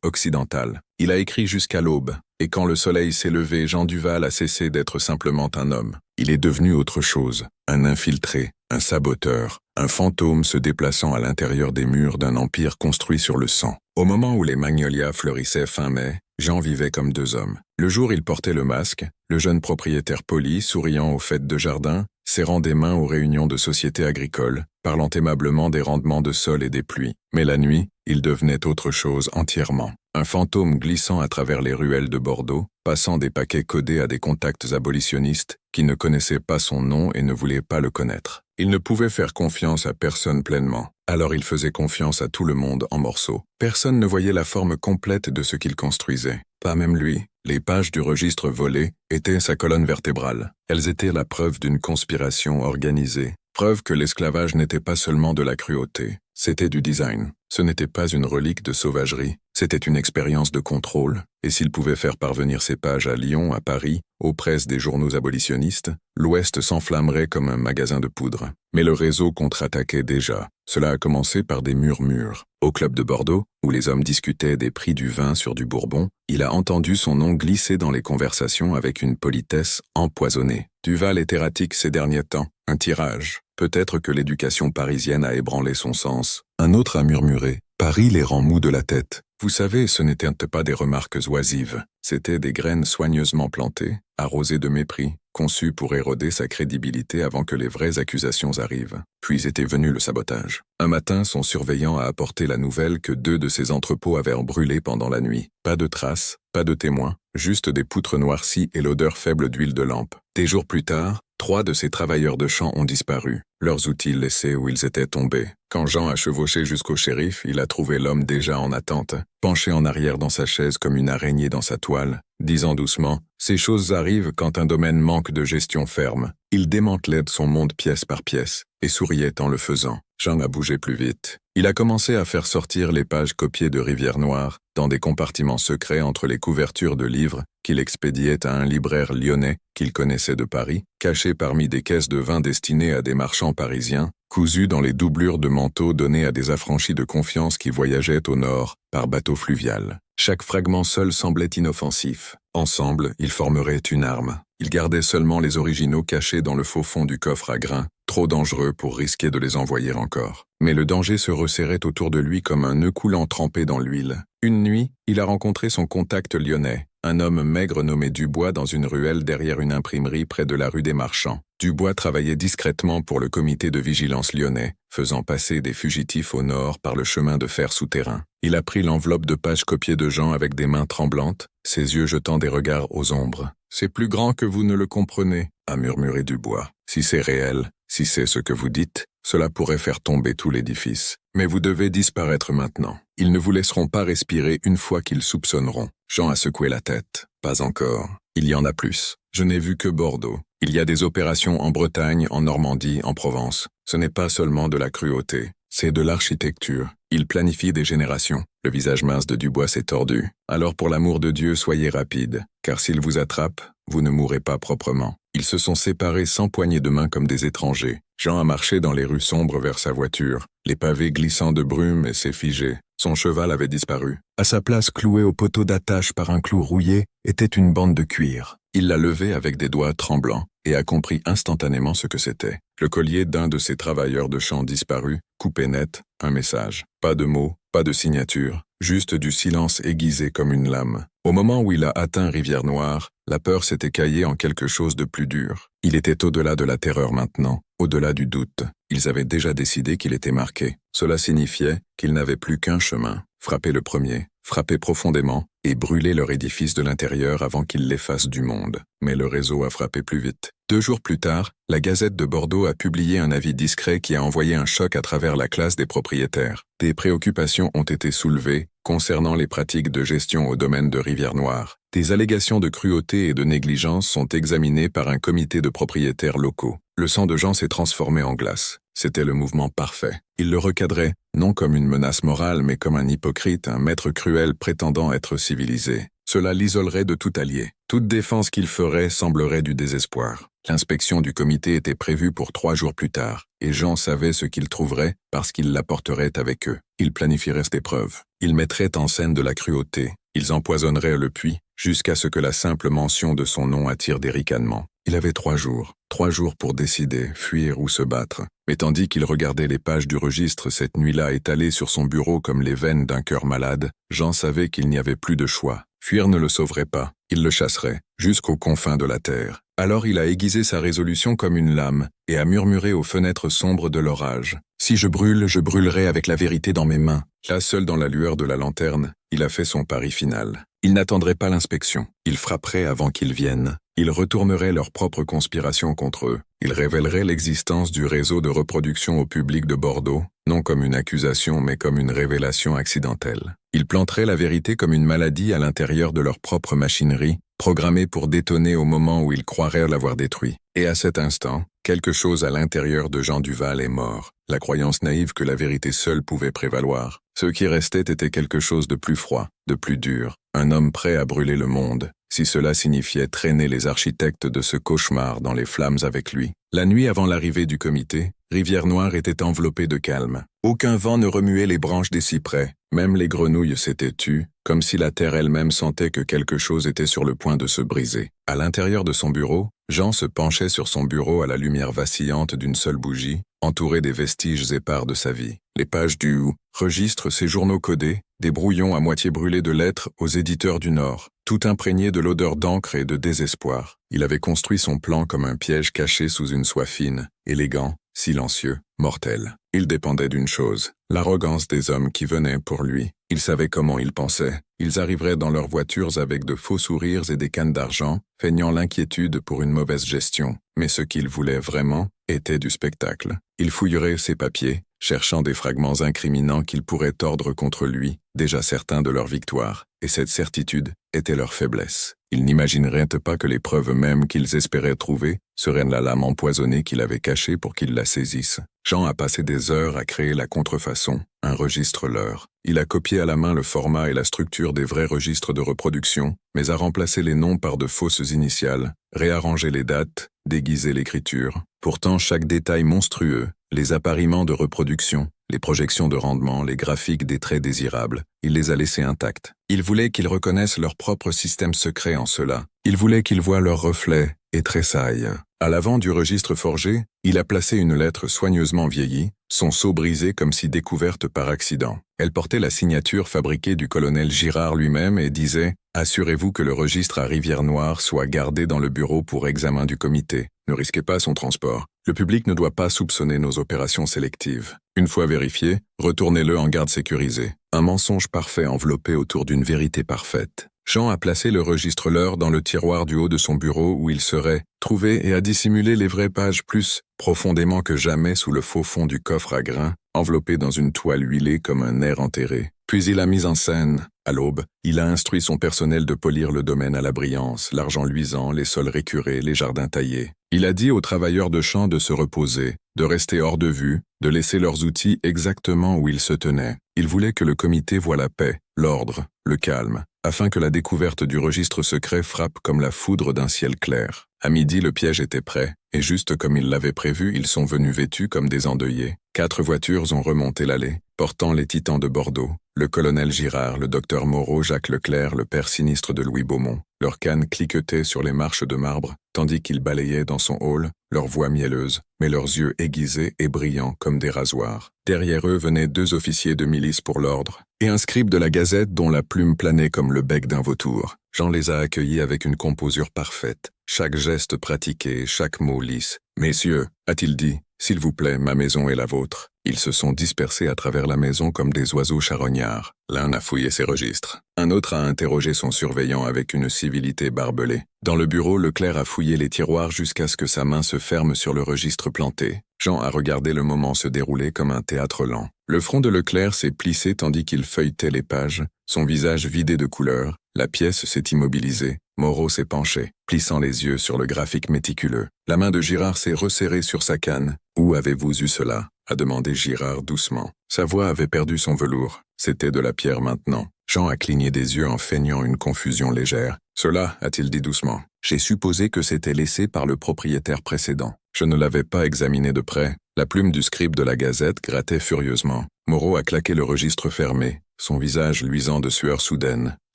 occidental. Il a écrit jusqu'à l'aube, et quand le soleil s'est levé, Jean Duval a cessé d'être simplement un homme. Il est devenu autre chose, un infiltré, un saboteur, un fantôme se déplaçant à l'intérieur des murs d'un empire construit sur le sang. Au moment où les magnolias fleurissaient fin mai, Jean vivait comme 2 hommes. Le jour, il portait le masque, le jeune propriétaire poli, souriant aux fêtes de jardin, serrant des mains aux réunions de sociétés agricoles, parlant aimablement des rendements de sol et des pluies. Mais la nuit, il devenait autre chose entièrement. Un fantôme glissant à travers les ruelles de Bordeaux, passant des paquets codés à des contacts abolitionnistes qui ne connaissaient pas son nom et ne voulaient pas le connaître. Il ne pouvait faire confiance à personne pleinement. Alors il faisait confiance à tout le monde en morceaux. Personne ne voyait la forme complète de ce qu'il construisait. Pas même lui. Les pages du registre volé étaient sa colonne vertébrale. Elles étaient la preuve d'une conspiration organisée. Preuve que l'esclavage n'était pas seulement de la cruauté, c'était du design. Ce n'était pas une relique de sauvagerie, c'était une expérience de contrôle. Et s'il pouvait faire parvenir ces pages à Lyon, à Paris, aux presses des journaux abolitionnistes, l'Ouest s'enflammerait comme un magasin de poudre. Mais le réseau contre-attaquait déjà. Cela a commencé par des murmures. Au club de Bordeaux, où les hommes discutaient des prix du vin sur du Bourbon, il a entendu son nom glisser dans les conversations avec une politesse empoisonnée. Duval est erratique ces derniers temps, un tirage. Peut-être que l'éducation parisienne a ébranlé son sens. Un autre a murmuré « Paris les rend mous de la tête ». Vous savez, ce n'étaient pas des remarques oisives. C'étaient des graines soigneusement plantées, arrosées de mépris, conçues pour éroder sa crédibilité avant que les vraies accusations arrivent. Puis était venu le sabotage. Un matin, son surveillant a apporté la nouvelle que 2 de ses entrepôts avaient brûlé pendant la nuit. Pas de traces, pas de témoins, juste des poutres noircies et l'odeur faible d'huile de lampe. Des jours plus tard, 3 de ces travailleurs de champ ont disparu, leurs outils laissés où ils étaient tombés. Quand Jean a chevauché jusqu'au shérif, il a trouvé l'homme déjà en attente, penché en arrière dans sa chaise comme une araignée dans sa toile, disant doucement « Ces choses arrivent quand un domaine manque de gestion ferme ». Il démantelait son monde pièce par pièce, et souriait en le faisant. Jean a bougé plus vite. Il a commencé à faire sortir les pages copiées de Rivière Noire, dans des compartiments secrets entre les couvertures de livres qu'il expédiait à un libraire lyonnais qu'il connaissait de Paris, caché parmi des caisses de vin destinées à des marchands parisiens, cousus dans les doublures de manteaux donnés à des affranchis de confiance qui voyageaient au nord par bateau fluvial. Chaque fragment seul semblait inoffensif. Ensemble, ils formeraient une arme. Il gardait seulement les originaux cachés dans le faux fond du coffre à grains, trop dangereux pour risquer de les envoyer encore. Mais le danger se resserrait autour de lui comme un nœud coulant trempé dans l'huile. Une nuit, il a rencontré son contact lyonnais, un homme maigre nommé Dubois dans une ruelle derrière une imprimerie près de la rue des Marchands. Dubois travaillait discrètement pour le comité de vigilance lyonnais, faisant passer des fugitifs au nord par le chemin de fer souterrain. Il a pris l'enveloppe de pages copiées de Jean avec des mains tremblantes, ses yeux jetant des regards aux ombres. « C'est plus grand que vous ne le comprenez », a murmuré Dubois. « Si c'est réel, si c'est ce que vous dites, cela pourrait faire tomber tout l'édifice. Mais vous devez disparaître maintenant. Ils ne vous laisseront pas respirer une fois qu'ils soupçonneront. » Jean a secoué la tête. « Pas encore. Il y en a plus. Je n'ai vu que Bordeaux. Il y a des opérations en Bretagne, en Normandie, en Provence. Ce n'est pas seulement de la cruauté, c'est de l'architecture. Il planifie des générations. » Le visage mince de Dubois s'est tordu. « Alors pour l'amour de Dieu, soyez rapide, car s'il vous attrape, vous ne mourrez pas proprement. » Ils se sont séparés sans poignée de main comme des étrangers. Jean a marché dans les rues sombres vers sa voiture, les pavés glissant de brume et s'est figé. Son cheval avait disparu. À sa place, clouée au poteau d'attache par un clou rouillé, était une bande de cuir. Il l'a levée avec des doigts tremblants et a compris instantanément ce que c'était. Le collier d'un de ses travailleurs de champ disparu, coupé net, un message. Pas de mots, pas de signature, juste du silence aiguisé comme une lame. Au moment où il a atteint Rivière Noire, la peur s'est écaillée en quelque chose de plus dur. Il était au-delà de la terreur maintenant, au-delà du doute. Ils avaient déjà décidé qu'il était marqué. Cela signifiait qu'il n'avait plus qu'un chemin, frapper le premier, frapper profondément et brûler leur édifice de l'intérieur avant qu'il l'efface du monde. Mais le réseau a frappé plus vite. 2 jours plus tard, la Gazette de Bordeaux a publié un avis discret qui a envoyé un choc à travers la classe des propriétaires. Des préoccupations ont été soulevées concernant les pratiques de gestion au domaine de Rivière Noire. Des allégations de cruauté et de négligence sont examinées par un comité de propriétaires locaux. Le sang de Jean s'est transformé en glace. C'était le mouvement parfait. Il le recadrait, non comme une menace morale, mais comme un hypocrite, un maître cruel prétendant être civilisé. Cela l'isolerait de tout allié. Toute défense qu'il ferait semblerait du désespoir. L'inspection du comité était prévue pour 3 jours plus tard, et Jean savait ce qu'il trouverait parce qu'il l'apporterait avec eux. Ils planifieraient cette épreuve. Ils mettraient en scène de la cruauté. Ils empoisonneraient le puits, jusqu'à ce que la simple mention de son nom attire des ricanements. Il avait 3 jours. 3 jours pour décider, fuir ou se battre. Mais tandis qu'il regardait les pages du registre cette nuit-là étalées sur son bureau comme les veines d'un cœur malade, Jean savait qu'il n'y avait plus de choix. Fuir ne le sauverait pas, il le chasserait, jusqu'aux confins de la terre. Alors il a aiguisé sa résolution comme une lame, et a murmuré aux fenêtres sombres de l'orage. « Si je brûle, je brûlerai avec la vérité dans mes mains. » Là, seul dans la lueur de la lanterne, il a fait son pari final. Il n'attendrait pas l'inspection. Il frapperait avant qu'ils viennent. Il retournerait leur propre conspiration contre eux. Il révélerait l'existence du réseau de reproduction au public de Bordeaux, non comme une accusation mais comme une révélation accidentelle. Il planterait la vérité comme une maladie à l'intérieur de leur propre machinerie, programmée pour détonner au moment où ils croiraient l'avoir détruit. Et à cet instant, quelque chose à l'intérieur de Jean Duval est mort. La croyance naïve que la vérité seule pouvait prévaloir. Ce qui restait était quelque chose de plus froid, de plus dur. Un homme prêt à brûler le monde, si cela signifiait traîner les architectes de ce cauchemar dans les flammes avec lui. La nuit avant l'arrivée du comité, Rivière Noire était enveloppée de calme. Aucun vent ne remuait les branches des cyprès. Même les grenouilles s'étaient tues, comme si la terre elle-même sentait que quelque chose était sur le point de se briser. À l'intérieur de son bureau, Jean se penchait sur son bureau à la lumière vacillante d'une seule bougie, entouré des vestiges épars de sa vie. Les pages du registre, ses journaux codés, des brouillons à moitié brûlés de lettres aux éditeurs du Nord, tout imprégné de l'odeur d'encre et de désespoir. Il avait construit son plan comme un piège caché sous une soie fine, élégant, silencieux, mortel. Il dépendait d'une chose, l'arrogance des hommes qui venaient pour lui. Il savait comment ils pensaient. Ils arriveraient dans leurs voitures avec de faux sourires et des cannes d'argent, feignant l'inquiétude pour une mauvaise gestion. Mais ce qu'il voulait vraiment était du spectacle. Il fouillerait ses papiers, cherchant des fragments incriminants qu'ils pourraient tordre contre lui, déjà certains de leur victoire, et cette certitude était leur faiblesse. Ils n'imagineraient pas que les preuves mêmes qu'ils espéraient trouver seraient la lame empoisonnée qu'il avait cachée pour qu'ils la saisissent. Jean a passé des heures à créer la contrefaçon, un registre leur. Il a copié à la main le format et la structure des vrais registres de reproduction, mais a remplacé les noms par de fausses initiales, réarrangé les dates, déguisé l'écriture. Pourtant, chaque détail monstrueux, les appariements de reproduction, les projections de rendement, les graphiques des traits désirables, il les a laissés intacts. Il voulait qu'ils reconnaissent leur propre système secret en cela. Il voulait qu'ils voient leurs reflets et tressaillent. À l'avant du registre forgé, il a placé une lettre soigneusement vieillie, son sceau brisé comme si découverte par accident. Elle portait la signature fabriquée du colonel Girard lui-même et disait « Assurez-vous que le registre à Rivière-Noire soit gardé dans le bureau pour examen du comité. Ne risquez pas son transport. Le public ne doit pas soupçonner nos opérations sélectives. Une fois vérifié, retournez-le en garde sécurisée. » Un mensonge parfait enveloppé autour d'une vérité parfaite. Jean a placé le registre leur dans le tiroir du haut de son bureau où il serait trouvé et a dissimulé les vraies pages plus profondément que jamais sous le faux fond du coffre à grains, enveloppé dans une toile huilée comme un nerf enterré. Puis il a mis en scène, à l'aube, il a instruit son personnel de polir le domaine à la brillance, l'argent luisant, les sols récurés, les jardins taillés. Il a dit aux travailleurs de champ de se reposer, de rester hors de vue, de laisser leurs outils exactement où ils se tenaient. Il voulait que le comité voie la paix, l'ordre, le calme, afin que la découverte du registre secret frappe comme la foudre d'un ciel clair. À midi, le piège était prêt, et juste comme il l'avait prévu, ils sont venus vêtus comme des endeuillés. 4 voitures ont remonté l'allée, portant les titans de Bordeaux, le colonel Girard, le docteur Moreau, Jacques Leclerc, le père sinistre de Louis Beaumont. Leurs cannes cliquetaient sur les marches de marbre, tandis qu'ils balayaient dans son hall, leur voix mielleuse, mais leurs yeux aiguisés et brillants comme des rasoirs. Derrière eux venaient 2 officiers de milice pour l'ordre, et un scribe de la Gazette dont la plume planait comme le bec d'un vautour. Jean les a accueillis avec une composure parfaite, chaque geste pratiqué, chaque mot lisse. « Messieurs, a-t-il dit, s'il vous plaît, ma maison est la vôtre. » Ils se sont dispersés à travers la maison comme des oiseaux charognards. L'un a fouillé ses registres. Un autre a interrogé son surveillant avec une civilité barbelée. Dans le bureau, Leclerc a fouillé les tiroirs jusqu'à ce que sa main se ferme sur le registre planté. Jean a regardé le moment se dérouler comme un théâtre lent. Le front de Leclerc s'est plissé tandis qu'il feuilletait les pages, son visage vidé de couleur. La pièce s'est immobilisée. Moreau s'est penché, plissant les yeux sur le graphique méticuleux. La main de Girard s'est resserrée sur sa canne. « Où avez-vous eu cela ?» a demandé Girard doucement. Sa voix avait perdu son velours. C'était de la pierre maintenant. Jean a cligné des yeux en feignant une confusion légère. « Cela, a-t-il dit doucement. J'ai supposé que c'était laissé par le propriétaire précédent. Je ne l'avais pas examiné de près. » La plume du scribe de la Gazette grattait furieusement. Moreau a claqué le registre fermé, son visage luisant de sueur soudaine. «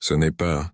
Ce n'est pas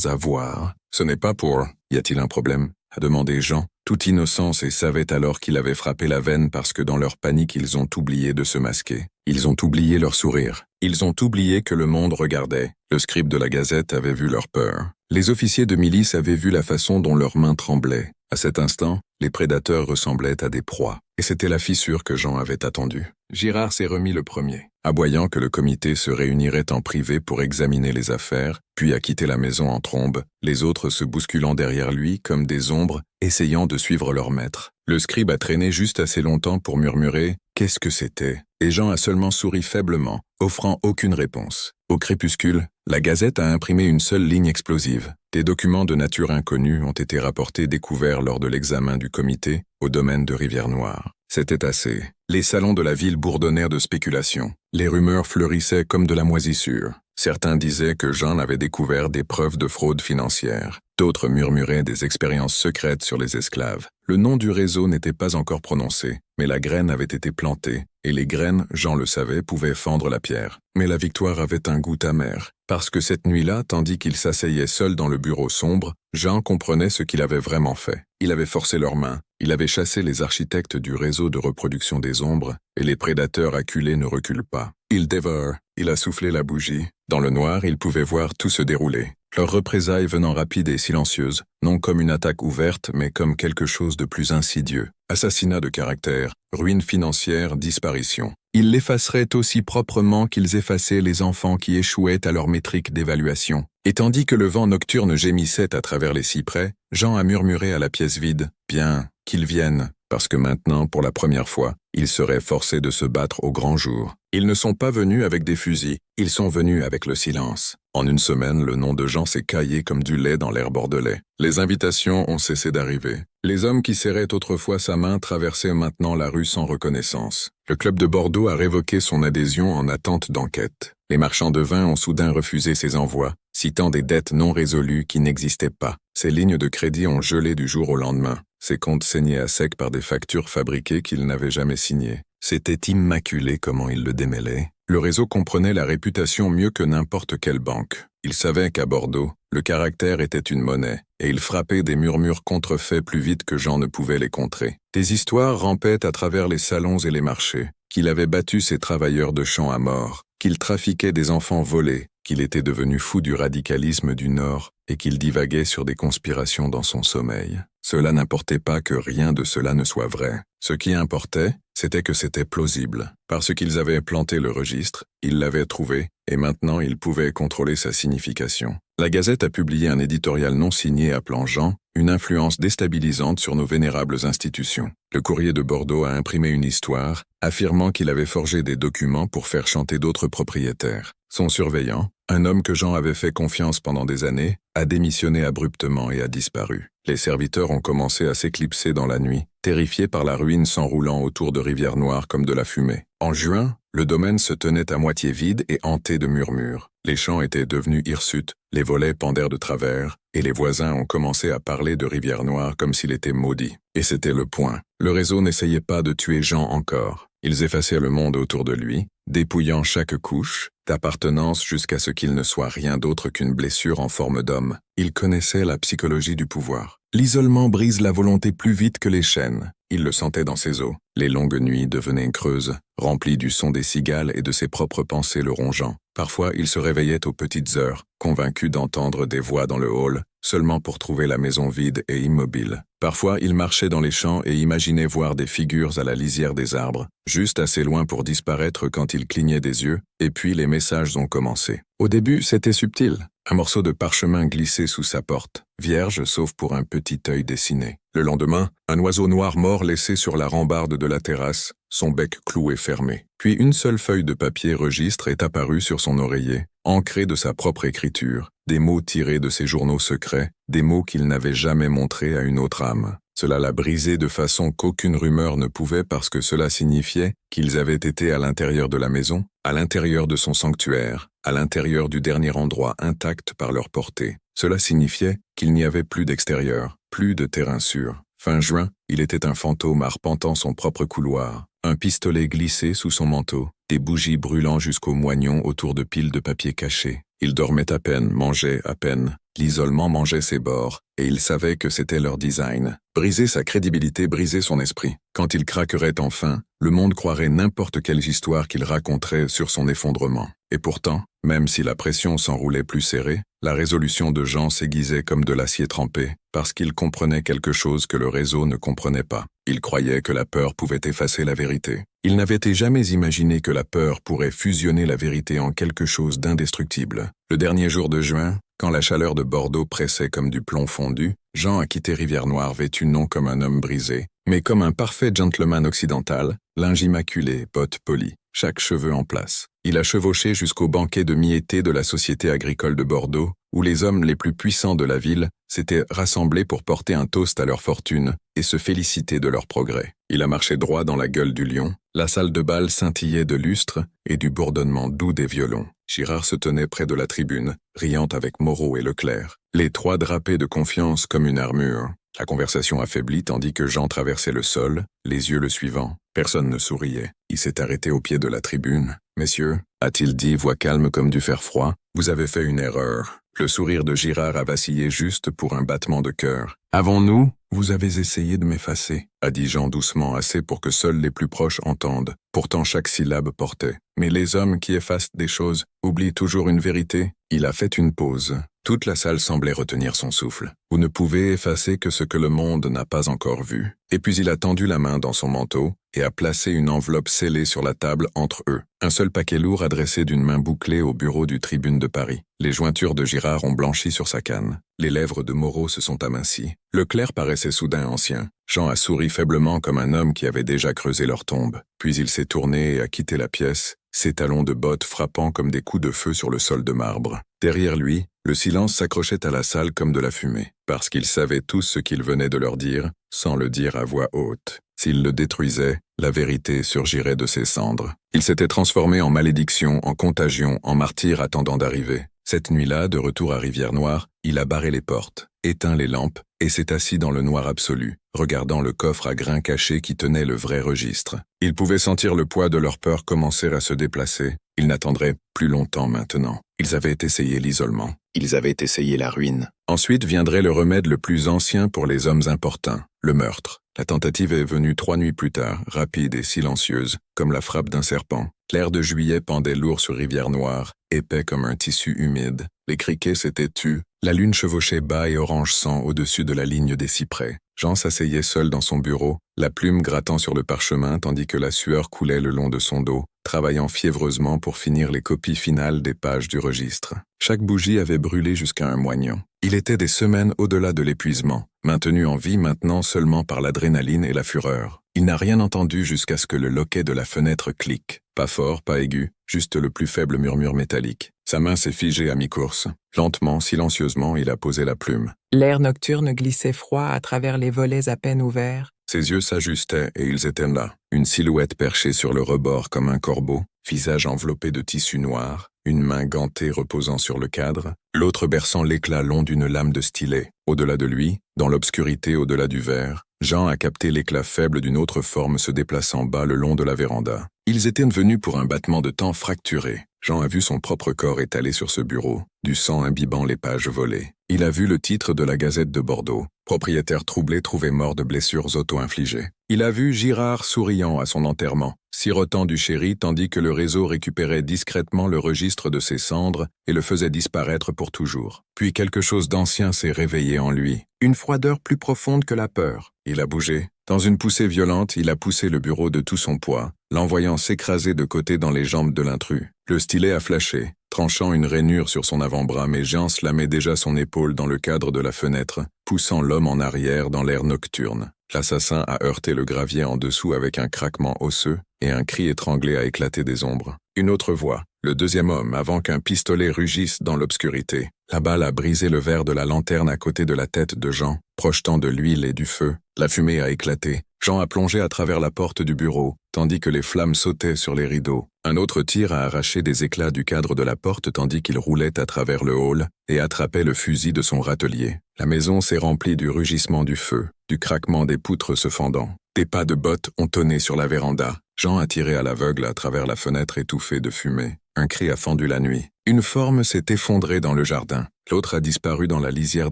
à voir. Ce n'est pas pour... » « Y a-t-il un problème ?» a demandé Jean, toute innocence, et savait alors qu'il avait frappé la veine parce que dans leur panique ils ont oublié de se masquer. Ils ont oublié leur sourire. Ils ont oublié que le monde regardait. Le scribe de la Gazette avait vu leur peur. Les officiers de milice avaient vu la façon dont leurs mains tremblaient. À cet instant, les prédateurs ressemblaient à des proies. Et c'était la fissure que Jean avait attendue. Girard s'est remis le premier, aboyant que le comité se réunirait en privé pour examiner les affaires, puis a quitté la maison en trombe, les autres se bousculant derrière lui comme des ombres, essayant de suivre leur maître. Le scribe a traîné juste assez longtemps pour murmurer « Qu'est-ce que c'était ?» Et Jean a seulement souri faiblement, offrant aucune réponse. Au crépuscule, la Gazette a imprimé une seule ligne explosive. Des documents de nature inconnue ont été rapportés découverts lors de l'examen du comité au domaine de Rivière-Noire. C'était assez. Les salons de la ville bourdonnèrent de spéculations. Les rumeurs fleurissaient comme de la moisissure. Certains disaient que Jean avait découvert des preuves de fraude financière. D'autres murmuraient des expériences secrètes sur les esclaves. Le nom du réseau n'était pas encore prononcé, mais la graine avait été plantée, et les graines, Jean le savait, pouvaient fendre la pierre. Mais la victoire avait un goût amer. Parce que cette nuit-là, tandis qu'il s'asseyait seul dans le bureau sombre, Jean comprenait ce qu'il avait vraiment fait. Il avait forcé leurs mains, il avait chassé les architectes du réseau de reproduction des ombres, et les prédateurs acculés ne reculent pas. Il dévore, il a soufflé la bougie. Dans le noir, il pouvait voir tout se dérouler. Leurs représailles venant rapides et silencieuses, non comme une attaque ouverte, mais comme quelque chose de plus insidieux. Assassinat de caractère, ruine financière, disparition. Ils l'effaceraient aussi proprement qu'ils effaçaient les enfants qui échouaient à leur métrique d'évaluation. Et tandis que le vent nocturne gémissait à travers les cyprès, Jean a murmuré à la pièce vide, « Bien, qu'ils viennent ». Parce que maintenant, pour la première fois, ils seraient forcés de se battre au grand jour. Ils ne sont pas venus avec des fusils, ils sont venus avec le silence. En une semaine, le nom de Jean s'est caillé comme du lait dans l'air bordelais. Les invitations ont cessé d'arriver. Les hommes qui serraient autrefois sa main traversaient maintenant la rue sans reconnaissance. Le club de Bordeaux a révoqué son adhésion en attente d'enquête. Les marchands de vin ont soudain refusé ses envois, citant des dettes non résolues qui n'existaient pas. Ses lignes de crédit ont gelé du jour au lendemain. Ses comptes saignaient à sec par des factures fabriquées qu'il n'avait jamais signées. C'était immaculé comment il le démêlait. Le réseau comprenait la réputation mieux que n'importe quelle banque. Il savait qu'à Bordeaux, le caractère était une monnaie, et il frappait des murmures contrefaits plus vite que Jean ne pouvait les contrer. Des histoires rampaient à travers les salons et les marchés, qu'il avait battu ses travailleurs de champs à mort, qu'il trafiquait des enfants volés, qu'il était devenu fou du radicalisme du Nord et qu'il divaguait sur des conspirations dans son sommeil. Cela n'importait pas que rien de cela ne soit vrai. Ce qui importait, c'était que c'était plausible. Parce qu'ils avaient planté le registre, ils l'avaient trouvé, et maintenant ils pouvaient contrôler sa signification. La Gazette a publié un éditorial non signé appelant Jean une influence déstabilisante sur nos vénérables institutions. Le Courrier de Bordeaux a imprimé une histoire, affirmant qu'il avait forgé des documents pour faire chanter d'autres propriétaires. Son surveillant, un homme que Jean avait fait confiance pendant des années, a démissionné abruptement et a disparu. Les serviteurs ont commencé à s'éclipser dans la nuit, terrifiés par la ruine s'enroulant autour de Rivière-Noire comme de la fumée. En juin, le domaine se tenait à moitié vide et hanté de murmures. Les champs étaient devenus hirsutes, les volets pendèrent de travers, et les voisins ont commencé à parler de Rivière-Noire comme s'il était maudit. Et c'était le point. Le réseau n'essayait pas de tuer Jean encore. Ils effaçaient le monde autour de lui, dépouillant chaque couche d'appartenance jusqu'à ce qu'il ne soit rien d'autre qu'une blessure en forme d'homme. Ils connaissaient la psychologie du pouvoir. L'isolement brise la volonté plus vite que les chaînes. Il le sentait dans ses os. Les longues nuits devenaient creuses, remplies du son des cigales et de ses propres pensées le rongeant. Parfois, il se réveillait aux petites heures, convaincu d'entendre des voix dans le hall, seulement pour trouver la maison vide et immobile. Parfois, il marchait dans les champs et imaginait voir des figures à la lisière des arbres, juste assez loin pour disparaître quand il clignait des yeux, et puis les messages ont commencé. Au début, c'était subtil. Un morceau de parchemin glissé sous sa porte, vierge sauf pour un petit œil dessiné. Le lendemain, un oiseau noir mort laissé sur la rambarde de la terrasse, son bec cloué fermé. Puis une seule feuille de papier registre est apparue sur son oreiller, ancrée de sa propre écriture, des mots tirés de ses journaux secrets, des mots qu'il n'avait jamais montrés à une autre âme. Cela l'a brisé de façon qu'aucune rumeur ne pouvait parce que cela signifiait qu'ils avaient été à l'intérieur de la maison, à l'intérieur de son sanctuaire, à l'intérieur du dernier endroit intact par leur portée. Cela signifiait qu'il n'y avait plus d'extérieur, plus de terrain sûr. Fin juin, il était un fantôme arpentant son propre couloir, un pistolet glissé sous son manteau, des bougies brûlant jusqu'au moignon autour de piles de papier cachées. Il dormait à peine, mangeait à peine. L'isolement mangeait ses bords, et il savait que c'était leur design. Briser sa crédibilité, briser son esprit. Quand il craquerait enfin, le monde croirait n'importe quelle histoire qu'il raconterait sur son effondrement. Et pourtant, même si la pression s'enroulait plus serrée, la résolution de Jean s'aiguisait comme de l'acier trempé, parce qu'il comprenait quelque chose que le réseau ne comprenait pas. Il croyait que la peur pouvait effacer la vérité. Il n'avait jamais imaginé que la peur pourrait fusionner la vérité en quelque chose d'indestructible. Le dernier jour de juin, quand la chaleur de Bordeaux pressait comme du plomb fondu, Jean a quitté Rivière-Noire vêtu non comme un homme brisé, mais comme un parfait gentleman occidental, linge immaculé, bottes polies, chaque cheveu en place. Il a chevauché jusqu'au banquet de mi-été de la Société agricole de Bordeaux, où les hommes les plus puissants de la ville s'étaient rassemblés pour porter un toast à leur fortune et se féliciter de leur progrès. Il a marché droit dans la gueule du lion. La salle de bal scintillait de lustres et du bourdonnement doux des violons. Girard se tenait près de la tribune, riant avec Moreau et Leclerc, les trois drapés de confiance comme une armure. La conversation affaiblie tandis que Jean traversait le sol, les yeux le suivant. Personne ne souriait. Il s'est arrêté au pied de la tribune. « Messieurs, a-t-il dit, voix calme comme du fer froid, Vous avez fait une erreur. Le sourire de Girard a vacillé juste pour un battement de cœur. Avons-nous? Vous avez essayé de m'effacer, a dit Jean doucement, assez pour que seuls les plus proches entendent. Pourtant chaque syllabe portait. Mais les hommes qui effacent des choses oublient toujours une vérité. Il a fait une pause. Toute la salle semblait retenir son souffle. Vous ne pouvez effacer que ce que le monde n'a pas encore vu. Et puis il a tendu la main dans son manteau et a placé une enveloppe scellée sur la table entre eux. Un seul paquet lourd adressé d'une main bouclée au bureau du Tribune de Paris. Les jointures de Girard ont blanchi sur sa canne. Les lèvres de Moreau se sont amincies. Le clerc paraissait soudain ancien. Jean a souri faiblement comme un homme qui avait déjà creusé leur tombe. Puis il s'est tourné et a quitté la pièce, ses talons de bottes frappant comme des coups de feu sur le sol de marbre. Derrière lui, le silence s'accrochait à la salle comme de la fumée, parce qu'ils savaient tous ce qu'il venait de leur dire, sans le dire à voix haute. S'ils le détruisaient, la vérité surgirait de ses cendres. Il s'était transformé en malédiction, en contagion, en martyr attendant d'arriver. Cette nuit-là, de retour à Rivière-Noire, il a barré les portes, éteint les lampes et s'est assis dans le noir absolu, regardant le coffre à grains caché qui tenait le vrai registre. Il pouvait sentir le poids de leur peur commencer à se déplacer. Ils n'attendraient plus longtemps maintenant. Ils avaient essayé l'isolement. Ils avaient essayé la ruine. Ensuite viendrait le remède le plus ancien pour les hommes importuns, le meurtre. La tentative est venue 3 nuits plus tard, rapide et silencieuse, comme la frappe d'un serpent. L'air de juillet pendait lourd sur Rivière-Noire, épais comme un tissu humide. Les criquets s'étaient tus. La lune chevauchait bas et orange sang au-dessus de la ligne des cyprès. Jean s'asseyait seul dans son bureau, la plume grattant sur le parchemin tandis que la sueur coulait le long de son dos, travaillant fiévreusement pour finir les copies finales des pages du registre. Chaque bougie avait brûlé jusqu'à un moignon. Il était des semaines au-delà de l'épuisement, maintenu en vie maintenant seulement par l'adrénaline et la fureur. Il n'a rien entendu jusqu'à ce que le loquet de la fenêtre clique. Pas fort, pas aigu, juste le plus faible murmure métallique. Sa main s'est figée à mi-course. Lentement, silencieusement, il a posé la plume. L'air nocturne glissait froid à travers les volets à peine ouverts. Ses yeux s'ajustaient et ils étaient là. Une silhouette perchée sur le rebord comme un corbeau, visage enveloppé de tissu noir, une main gantée reposant sur le cadre, l'autre berçant l'éclat long d'une lame de stylet. Au-delà de lui, dans l'obscurité au-delà du verre, Jean a capté l'éclat faible d'une autre forme se déplaçant bas le long de la véranda. Ils étaient venus pour un battement de temps fracturé. Jean a vu son propre corps étalé sur ce bureau, du sang imbibant les pages volées. Il a vu le titre de la Gazette de Bordeaux, propriétaire troublé trouvé mort de blessures auto-infligées. Il a vu Girard souriant à son enterrement, sirotant du sherry tandis que le réseau récupérait discrètement le registre de ses cendres et le faisait disparaître pour toujours. Puis quelque chose d'ancien s'est réveillé en lui, une froideur plus profonde que la peur. Il a bougé. Dans une poussée violente, il a poussé le bureau de tout son poids, l'envoyant s'écraser de côté dans les jambes de l'intrus. Le stylet a flashé, tranchant une rainure sur son avant-bras, mais Jean slamait déjà son épaule dans le cadre de la fenêtre, poussant l'homme en arrière dans l'air nocturne. L'assassin a heurté le gravier en dessous avec un craquement osseux, et un cri étranglé a éclaté des ombres. Une autre voix, le deuxième homme, avant qu'un pistolet rugisse dans l'obscurité. La balle a brisé le verre de la lanterne à côté de la tête de Jean, projetant de l'huile et du feu. La fumée a éclaté. Jean a plongé à travers la porte du bureau, tandis que les flammes sautaient sur les rideaux. Un autre tir a arraché des éclats du cadre de la porte tandis qu'il roulait à travers le hall et attrapait le fusil de son râtelier. La maison s'est remplie du rugissement du feu, du craquement des poutres se fendant. Des pas de bottes ont tonné sur la véranda. Jean a tiré à l'aveugle à travers la fenêtre étouffée de fumée. Un cri a fendu la nuit. Une forme s'est effondrée dans le jardin. L'autre a disparu dans la lisière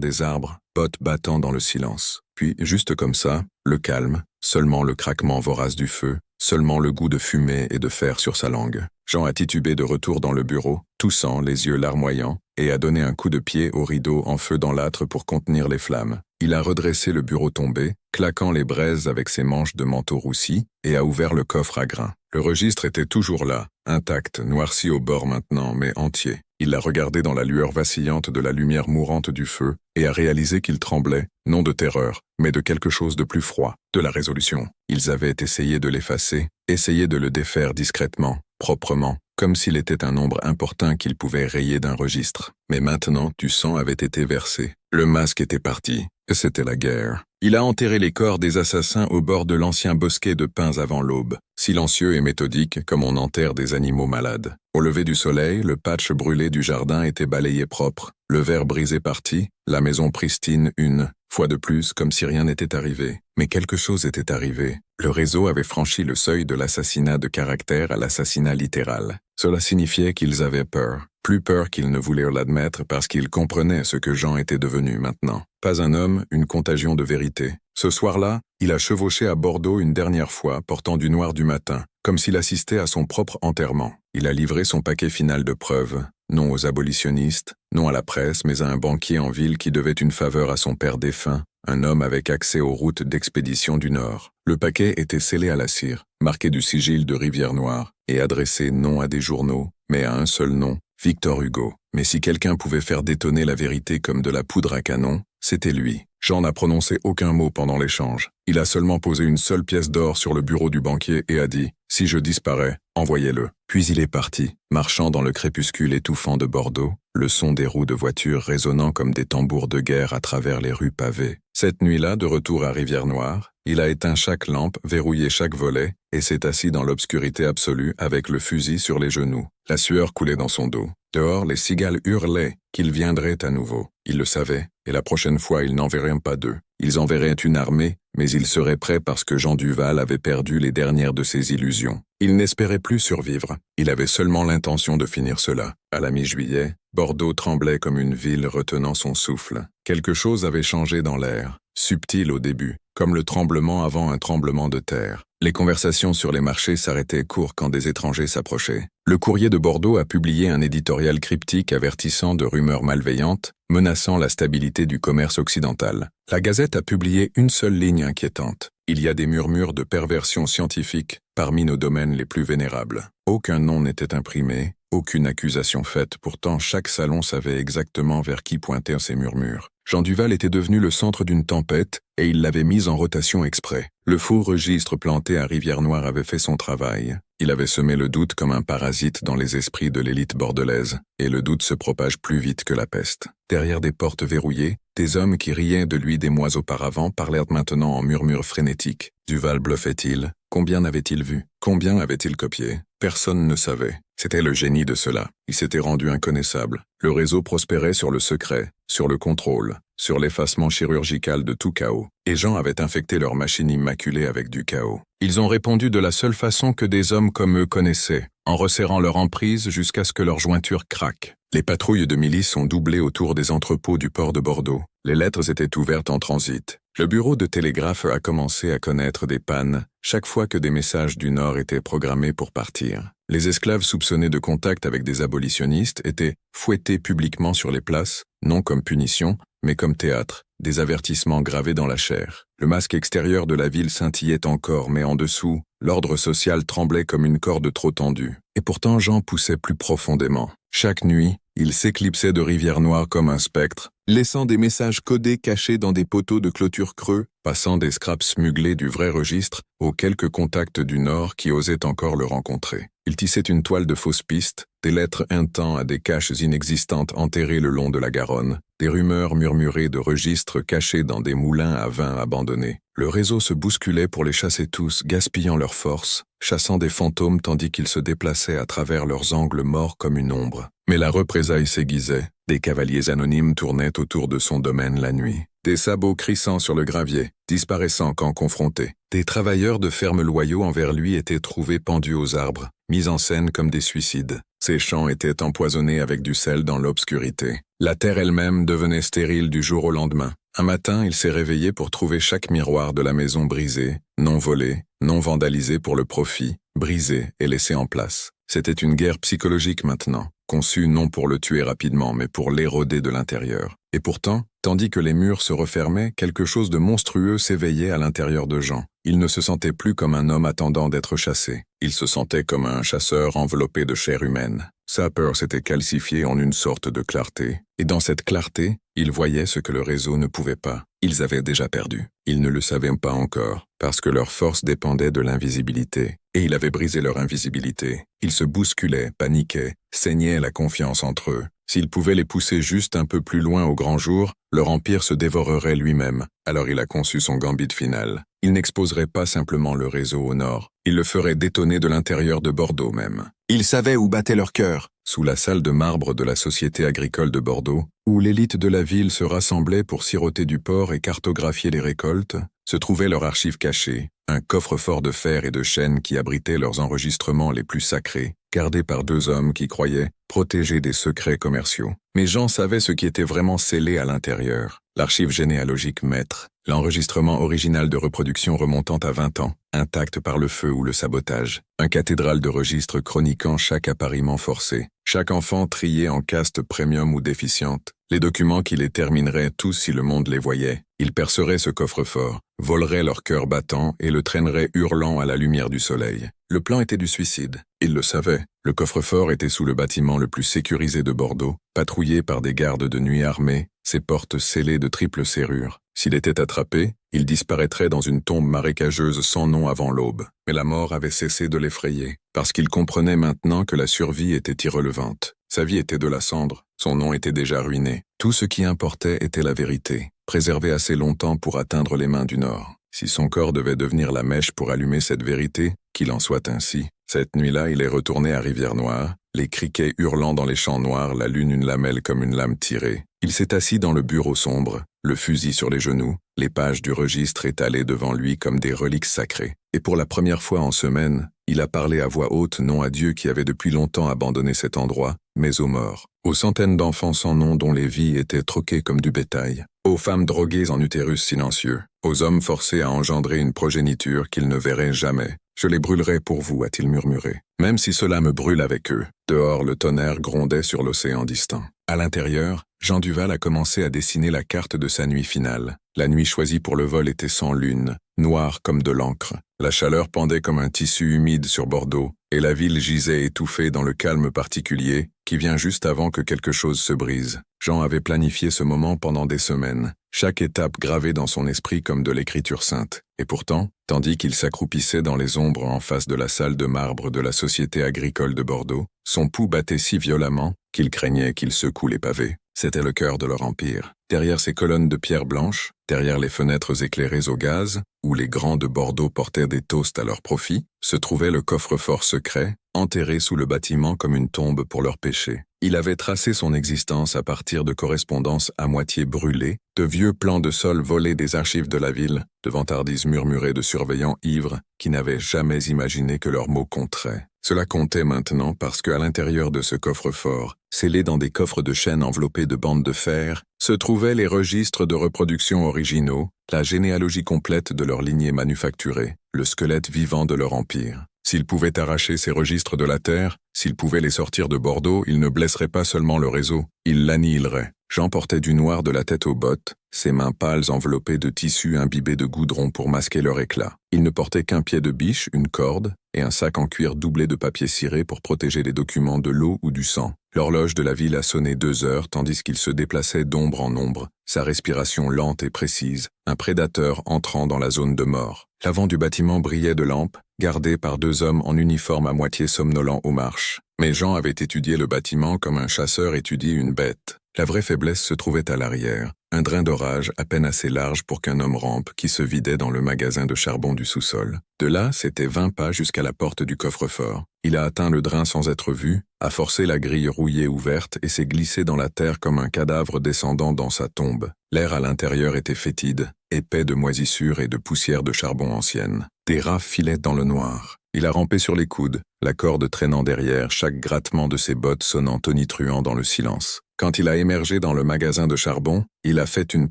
des arbres, bottes battant dans le silence. Puis, juste comme ça, le calme, seulement le craquement vorace du feu, seulement le goût de fumée et de fer sur sa langue. Jean a titubé de retour dans le bureau, toussant, les yeux larmoyants, et a donné un coup de pied au rideau en feu dans l'âtre pour contenir les flammes. Il a redressé le bureau tombé, claquant les braises avec ses manches de manteau roussi, et a ouvert le coffre à grains. Le registre était toujours là, intact, noirci au bord maintenant, mais entier. Il l'a regardé dans la lueur vacillante de la lumière mourante du feu, et a réalisé qu'il tremblait, non de terreur, mais de quelque chose de plus froid, de la résolution. Ils avaient essayé de l'effacer, essayé de le défaire discrètement, proprement, comme s'il était un nombre important qu'il pouvait rayer d'un registre. Mais maintenant, du sang avait été versé. Le masque était parti. C'était la guerre. Il a enterré les corps des assassins au bord de l'ancien bosquet de pins avant l'aube, silencieux et méthodique comme on enterre des animaux malades. Au lever du soleil, le patch brûlé du jardin était balayé propre, le verre brisé parti, la maison pristine une fois de plus comme si rien n'était arrivé. Mais quelque chose était arrivé. Le réseau avait franchi le seuil de l'assassinat de caractère à l'assassinat littéral. Cela signifiait qu'ils avaient peur. Plus peur qu'ils ne voulaient l'admettre parce qu'ils comprenaient ce que Jean était devenu maintenant. Pas un homme, une contagion de vérité. Ce soir-là, il a chevauché à Bordeaux une dernière fois, portant du noir du matin, comme s'il assistait à son propre enterrement. Il a livré son paquet final de preuves, non aux abolitionnistes, non à la presse, mais à un banquier en ville qui devait une faveur à son père défunt, un homme avec accès aux routes d'expédition du Nord. Le paquet était scellé à la cire, marqué du sigil de Rivière-Noire, et adressé non à des journaux, mais à un seul nom, Victor Hugo. Mais si quelqu'un pouvait faire détonner la vérité comme de la poudre à canon, c'était lui. Jean n'a prononcé aucun mot pendant l'échange. Il a seulement posé une seule pièce d'or sur le bureau du banquier et a dit « Si je disparais, envoyez-le ». Puis il est parti, marchant dans le crépuscule étouffant de Bordeaux, le son des roues de voiture résonnant comme des tambours de guerre à travers les rues pavées. Cette nuit-là, de retour à Rivière-Noire, il a éteint chaque lampe, verrouillé chaque volet, et s'est assis dans l'obscurité absolue avec le fusil sur les genoux. La sueur coulait dans son dos. Dehors, les cigales hurlaient qu'il viendrait à nouveau. Il le savait, et la prochaine fois, ils n'enverraient pas deux. Ils enverraient une armée, mais ils seraient prêts parce que Jean Duval avait perdu les dernières de ses illusions. Il n'espérait plus survivre. Il avait seulement l'intention de finir cela. À la mi-juillet, Bordeaux tremblait comme une ville retenant son souffle. Quelque chose avait changé dans l'air, subtil au début, comme le tremblement avant un tremblement de terre. Les conversations sur les marchés s'arrêtaient court quand des étrangers s'approchaient. Le Courrier de Bordeaux a publié un éditorial cryptique avertissant de rumeurs malveillantes, menaçant la stabilité du commerce occidental. La Gazette a publié une seule ligne inquiétante. Il y a des murmures de perversion scientifique parmi nos domaines les plus vénérables. Aucun nom n'était imprimé, aucune accusation faite, pourtant chaque salon savait exactement vers qui pointaient ces murmures. Jean Duval était devenu le centre d'une tempête et il l'avait mise en rotation exprès. Le faux registre planté à Rivière-Noire avait fait son travail. Il avait semé le doute comme un parasite dans les esprits de l'élite bordelaise, et le doute se propage plus vite que la peste. Derrière des portes verrouillées, des hommes qui riaient de lui des mois auparavant parlèrent maintenant en murmures frénétiques. Duval bluffait-il? Combien avait-il vu? Combien avait-il copié? Personne ne savait. C'était le génie de cela. Il s'était rendu inconnaissable. Le réseau prospérait sur le secret, sur le contrôle, sur l'effacement chirurgical de tout chaos. Et Jean avait infecté leur machine immaculée avec du chaos. Ils ont répondu de la seule façon que des hommes comme eux connaissaient, en resserrant leur emprise jusqu'à ce que leur jointure craque. Les patrouilles de milice ont doublé autour des entrepôts du port de Bordeaux. Les lettres étaient ouvertes en transit. Le bureau de télégraphe a commencé à connaître des pannes chaque fois que des messages du Nord étaient programmés pour partir. Les esclaves soupçonnés de contact avec des abolitionnistes étaient fouettés publiquement sur les places, non comme punition, mais comme théâtre, des avertissements gravés dans la chair. Le masque extérieur de la ville scintillait encore, mais en dessous, l'ordre social tremblait comme une corde trop tendue. Et pourtant Jean poussait plus profondément. Chaque nuit, il s'éclipsait de Rivière-Noire comme un spectre, laissant des messages codés cachés dans des poteaux de clôture creux, passant des scraps smuglés du vrai registre aux quelques contacts du Nord qui osaient encore le rencontrer. Il tissait une toile de fausses pistes, des lettres intant à des caches inexistantes enterrées le long de la Garonne, des rumeurs murmurées de registres cachés dans des moulins à vin abandonnés. Le réseau se bousculait pour les chasser tous, gaspillant leurs forces, chassant des fantômes tandis qu'ils se déplaçaient à travers leurs angles morts comme une ombre. Mais la représaille s'aiguisait. Des cavaliers anonymes tournaient autour de son domaine la nuit. Des sabots crissant sur le gravier, disparaissant quand confrontés. Des travailleurs de fermes loyaux envers lui étaient trouvés pendus aux arbres, mis en scène comme des suicides. Ses champs étaient empoisonnés avec du sel dans l'obscurité. La terre elle-même devenait stérile du jour au lendemain. Un matin, il s'est réveillé pour trouver chaque miroir de la maison brisé, non volé, non vandalisé pour le profit, brisé et laissé en place. C'était une guerre psychologique maintenant, conçue non pour le tuer rapidement, mais pour l'éroder de l'intérieur. Et pourtant, tandis que les murs se refermaient, quelque chose de monstrueux s'éveillait à l'intérieur de Jean. Il ne se sentait plus comme un homme attendant d'être chassé. Il se sentait comme un chasseur enveloppé de chair humaine. Sa peur s'était calcifiée en une sorte de clarté. Et dans cette clarté, il voyait ce que le réseau ne pouvait pas. Ils avaient déjà perdu. Ils ne le savaient pas encore, parce que leur force dépendait de l'invisibilité. Et il avait brisé leur invisibilité. Ils se bousculaient, paniquaient, saignaient la confiance entre eux. S'il pouvait les pousser juste un peu plus loin au grand jour, leur empire se dévorerait lui-même. Alors il a conçu son gambit final. Il n'exposerait pas simplement le réseau au nord, il le ferait détonner de l'intérieur de Bordeaux même. Il savait où battait leur cœur. Sous la salle de marbre de la Société agricole de Bordeaux, où l'élite de la ville se rassemblait pour siroter du porc et cartographier les récoltes, se trouvait leur archive cachée, un coffre-fort de fer et de chêne qui abritait leurs enregistrements les plus sacrés, gardés par deux hommes qui croyaient protéger des secrets commerciaux. Mais Jean savait ce qui était vraiment scellé à l'intérieur. L'archive généalogique maître, l'enregistrement original de reproduction remontant à 20 ans, intact par le feu ou le sabotage, un cathédrale de registres chroniquant chaque appariement forcé, chaque enfant trié en caste premium ou déficiente, les documents qui les termineraient tous si le monde les voyait. Ils perceraient ce coffre-fort, voleraient leur cœur battant et le traîneraient hurlant à la lumière du soleil. Le plan était du suicide. Ils le savaient. Le coffre-fort était sous le bâtiment le plus sécurisé de Bordeaux, patrouillé par des gardes de nuit armés, ses portes scellées de triples serrures. S'il était attrapé, il disparaîtrait dans une tombe marécageuse sans nom avant l'aube. Mais la mort avait cessé de l'effrayer, parce qu'il comprenait maintenant que la survie était irrelevante. Sa vie était de la cendre, son nom était déjà ruiné. Tout ce qui importait était la vérité, préservée assez longtemps pour atteindre les mains du Nord. Si son corps devait devenir la mèche pour allumer cette vérité, qu'il en soit ainsi. Cette nuit-là, il est retourné à Rivière-Noire, les criquets hurlant dans les champs noirs, la lune une lamelle comme une lame tirée. Il s'est assis dans le bureau sombre, le fusil sur les genoux, les pages du registre étalées devant lui comme des reliques sacrées. Et pour la première fois en semaine, il a parlé à voix haute non à Dieu qui avait depuis longtemps abandonné cet endroit, mais aux morts, aux centaines d'enfants sans nom dont les vies étaient troquées comme du bétail, aux femmes droguées en utérus silencieux, aux hommes forcés à engendrer une progéniture qu'ils ne verraient jamais. « Je les brûlerai pour vous », a-t-il murmuré. « Même si cela me brûle avec eux. » Dehors, le tonnerre grondait sur l'océan distant. À l'intérieur, Jean Duval a commencé à dessiner la carte de sa nuit finale. La nuit choisie pour le vol était sans lune, noire comme de l'encre. La chaleur pendait comme un tissu humide sur Bordeaux, et la ville gisait étouffée dans le calme particulier qui vient juste avant que quelque chose se brise. Jean avait planifié ce moment pendant des semaines, chaque étape gravée dans son esprit comme de l'écriture sainte. Et pourtant, tandis qu'il s'accroupissait dans les ombres en face de la salle de marbre de la Société agricole de Bordeaux, son pouls battait si violemment qu'il craignait qu'il secoue les pavés. C'était le cœur de leur empire. Derrière ces colonnes de pierre blanche, derrière les fenêtres éclairées au gaz, où les grands de Bordeaux portaient des toasts à leur profit, se trouvait le coffre-fort secret, enterré sous le bâtiment comme une tombe pour leurs péchés. Il avait tracé son existence à partir de correspondances à moitié brûlées, de vieux plans de sol volés des archives de la ville, de vantardises murmurées de surveillants ivres qui n'avaient jamais imaginé que leurs mots compteraient. Cela comptait maintenant parce qu'à l'intérieur de ce coffre-fort, scellé dans des coffres de chêne enveloppés de bandes de fer, se trouvaient les registres de reproduction originaux, la généalogie complète de leur lignée manufacturée, le squelette vivant de leur empire. S'ils pouvaient arracher ces registres de la terre, s'ils pouvaient les sortir de Bordeaux, ils ne blesseraient pas seulement le réseau, ils l'annihileraient. Jean portait du noir de la tête aux bottes, ses mains pâles enveloppées de tissus imbibés de goudron pour masquer leur éclat. Il ne portait qu'un pied de biche, une corde, et un sac en cuir doublé de papier ciré pour protéger les documents de l'eau ou du sang. L'horloge de la ville a sonné 2 heures tandis qu'il se déplaçait d'ombre en ombre, sa respiration lente et précise, un prédateur entrant dans la zone de mort. L'avant du bâtiment brillait de lampes, gardé par 2 hommes en uniforme à moitié somnolents aux marches. Mais Jean avait étudié le bâtiment comme un chasseur étudie une bête. La vraie faiblesse se trouvait à l'arrière, un drain d'orage à peine assez large pour qu'un homme rampe qui se vidait dans le magasin de charbon du sous-sol. De là, c'était 20 pas jusqu'à la porte du coffre-fort. Il a atteint le drain sans être vu, a forcé la grille rouillée ouverte et s'est glissé dans la terre comme un cadavre descendant dans sa tombe. L'air à l'intérieur était fétide, épais de moisissures et de poussière de charbon ancienne. Des rats filaient dans le noir. Il a rampé sur les coudes, la corde traînant derrière, chaque grattement de ses bottes sonnant tonitruant dans le silence. Quand il a émergé dans le magasin de charbon, il a fait une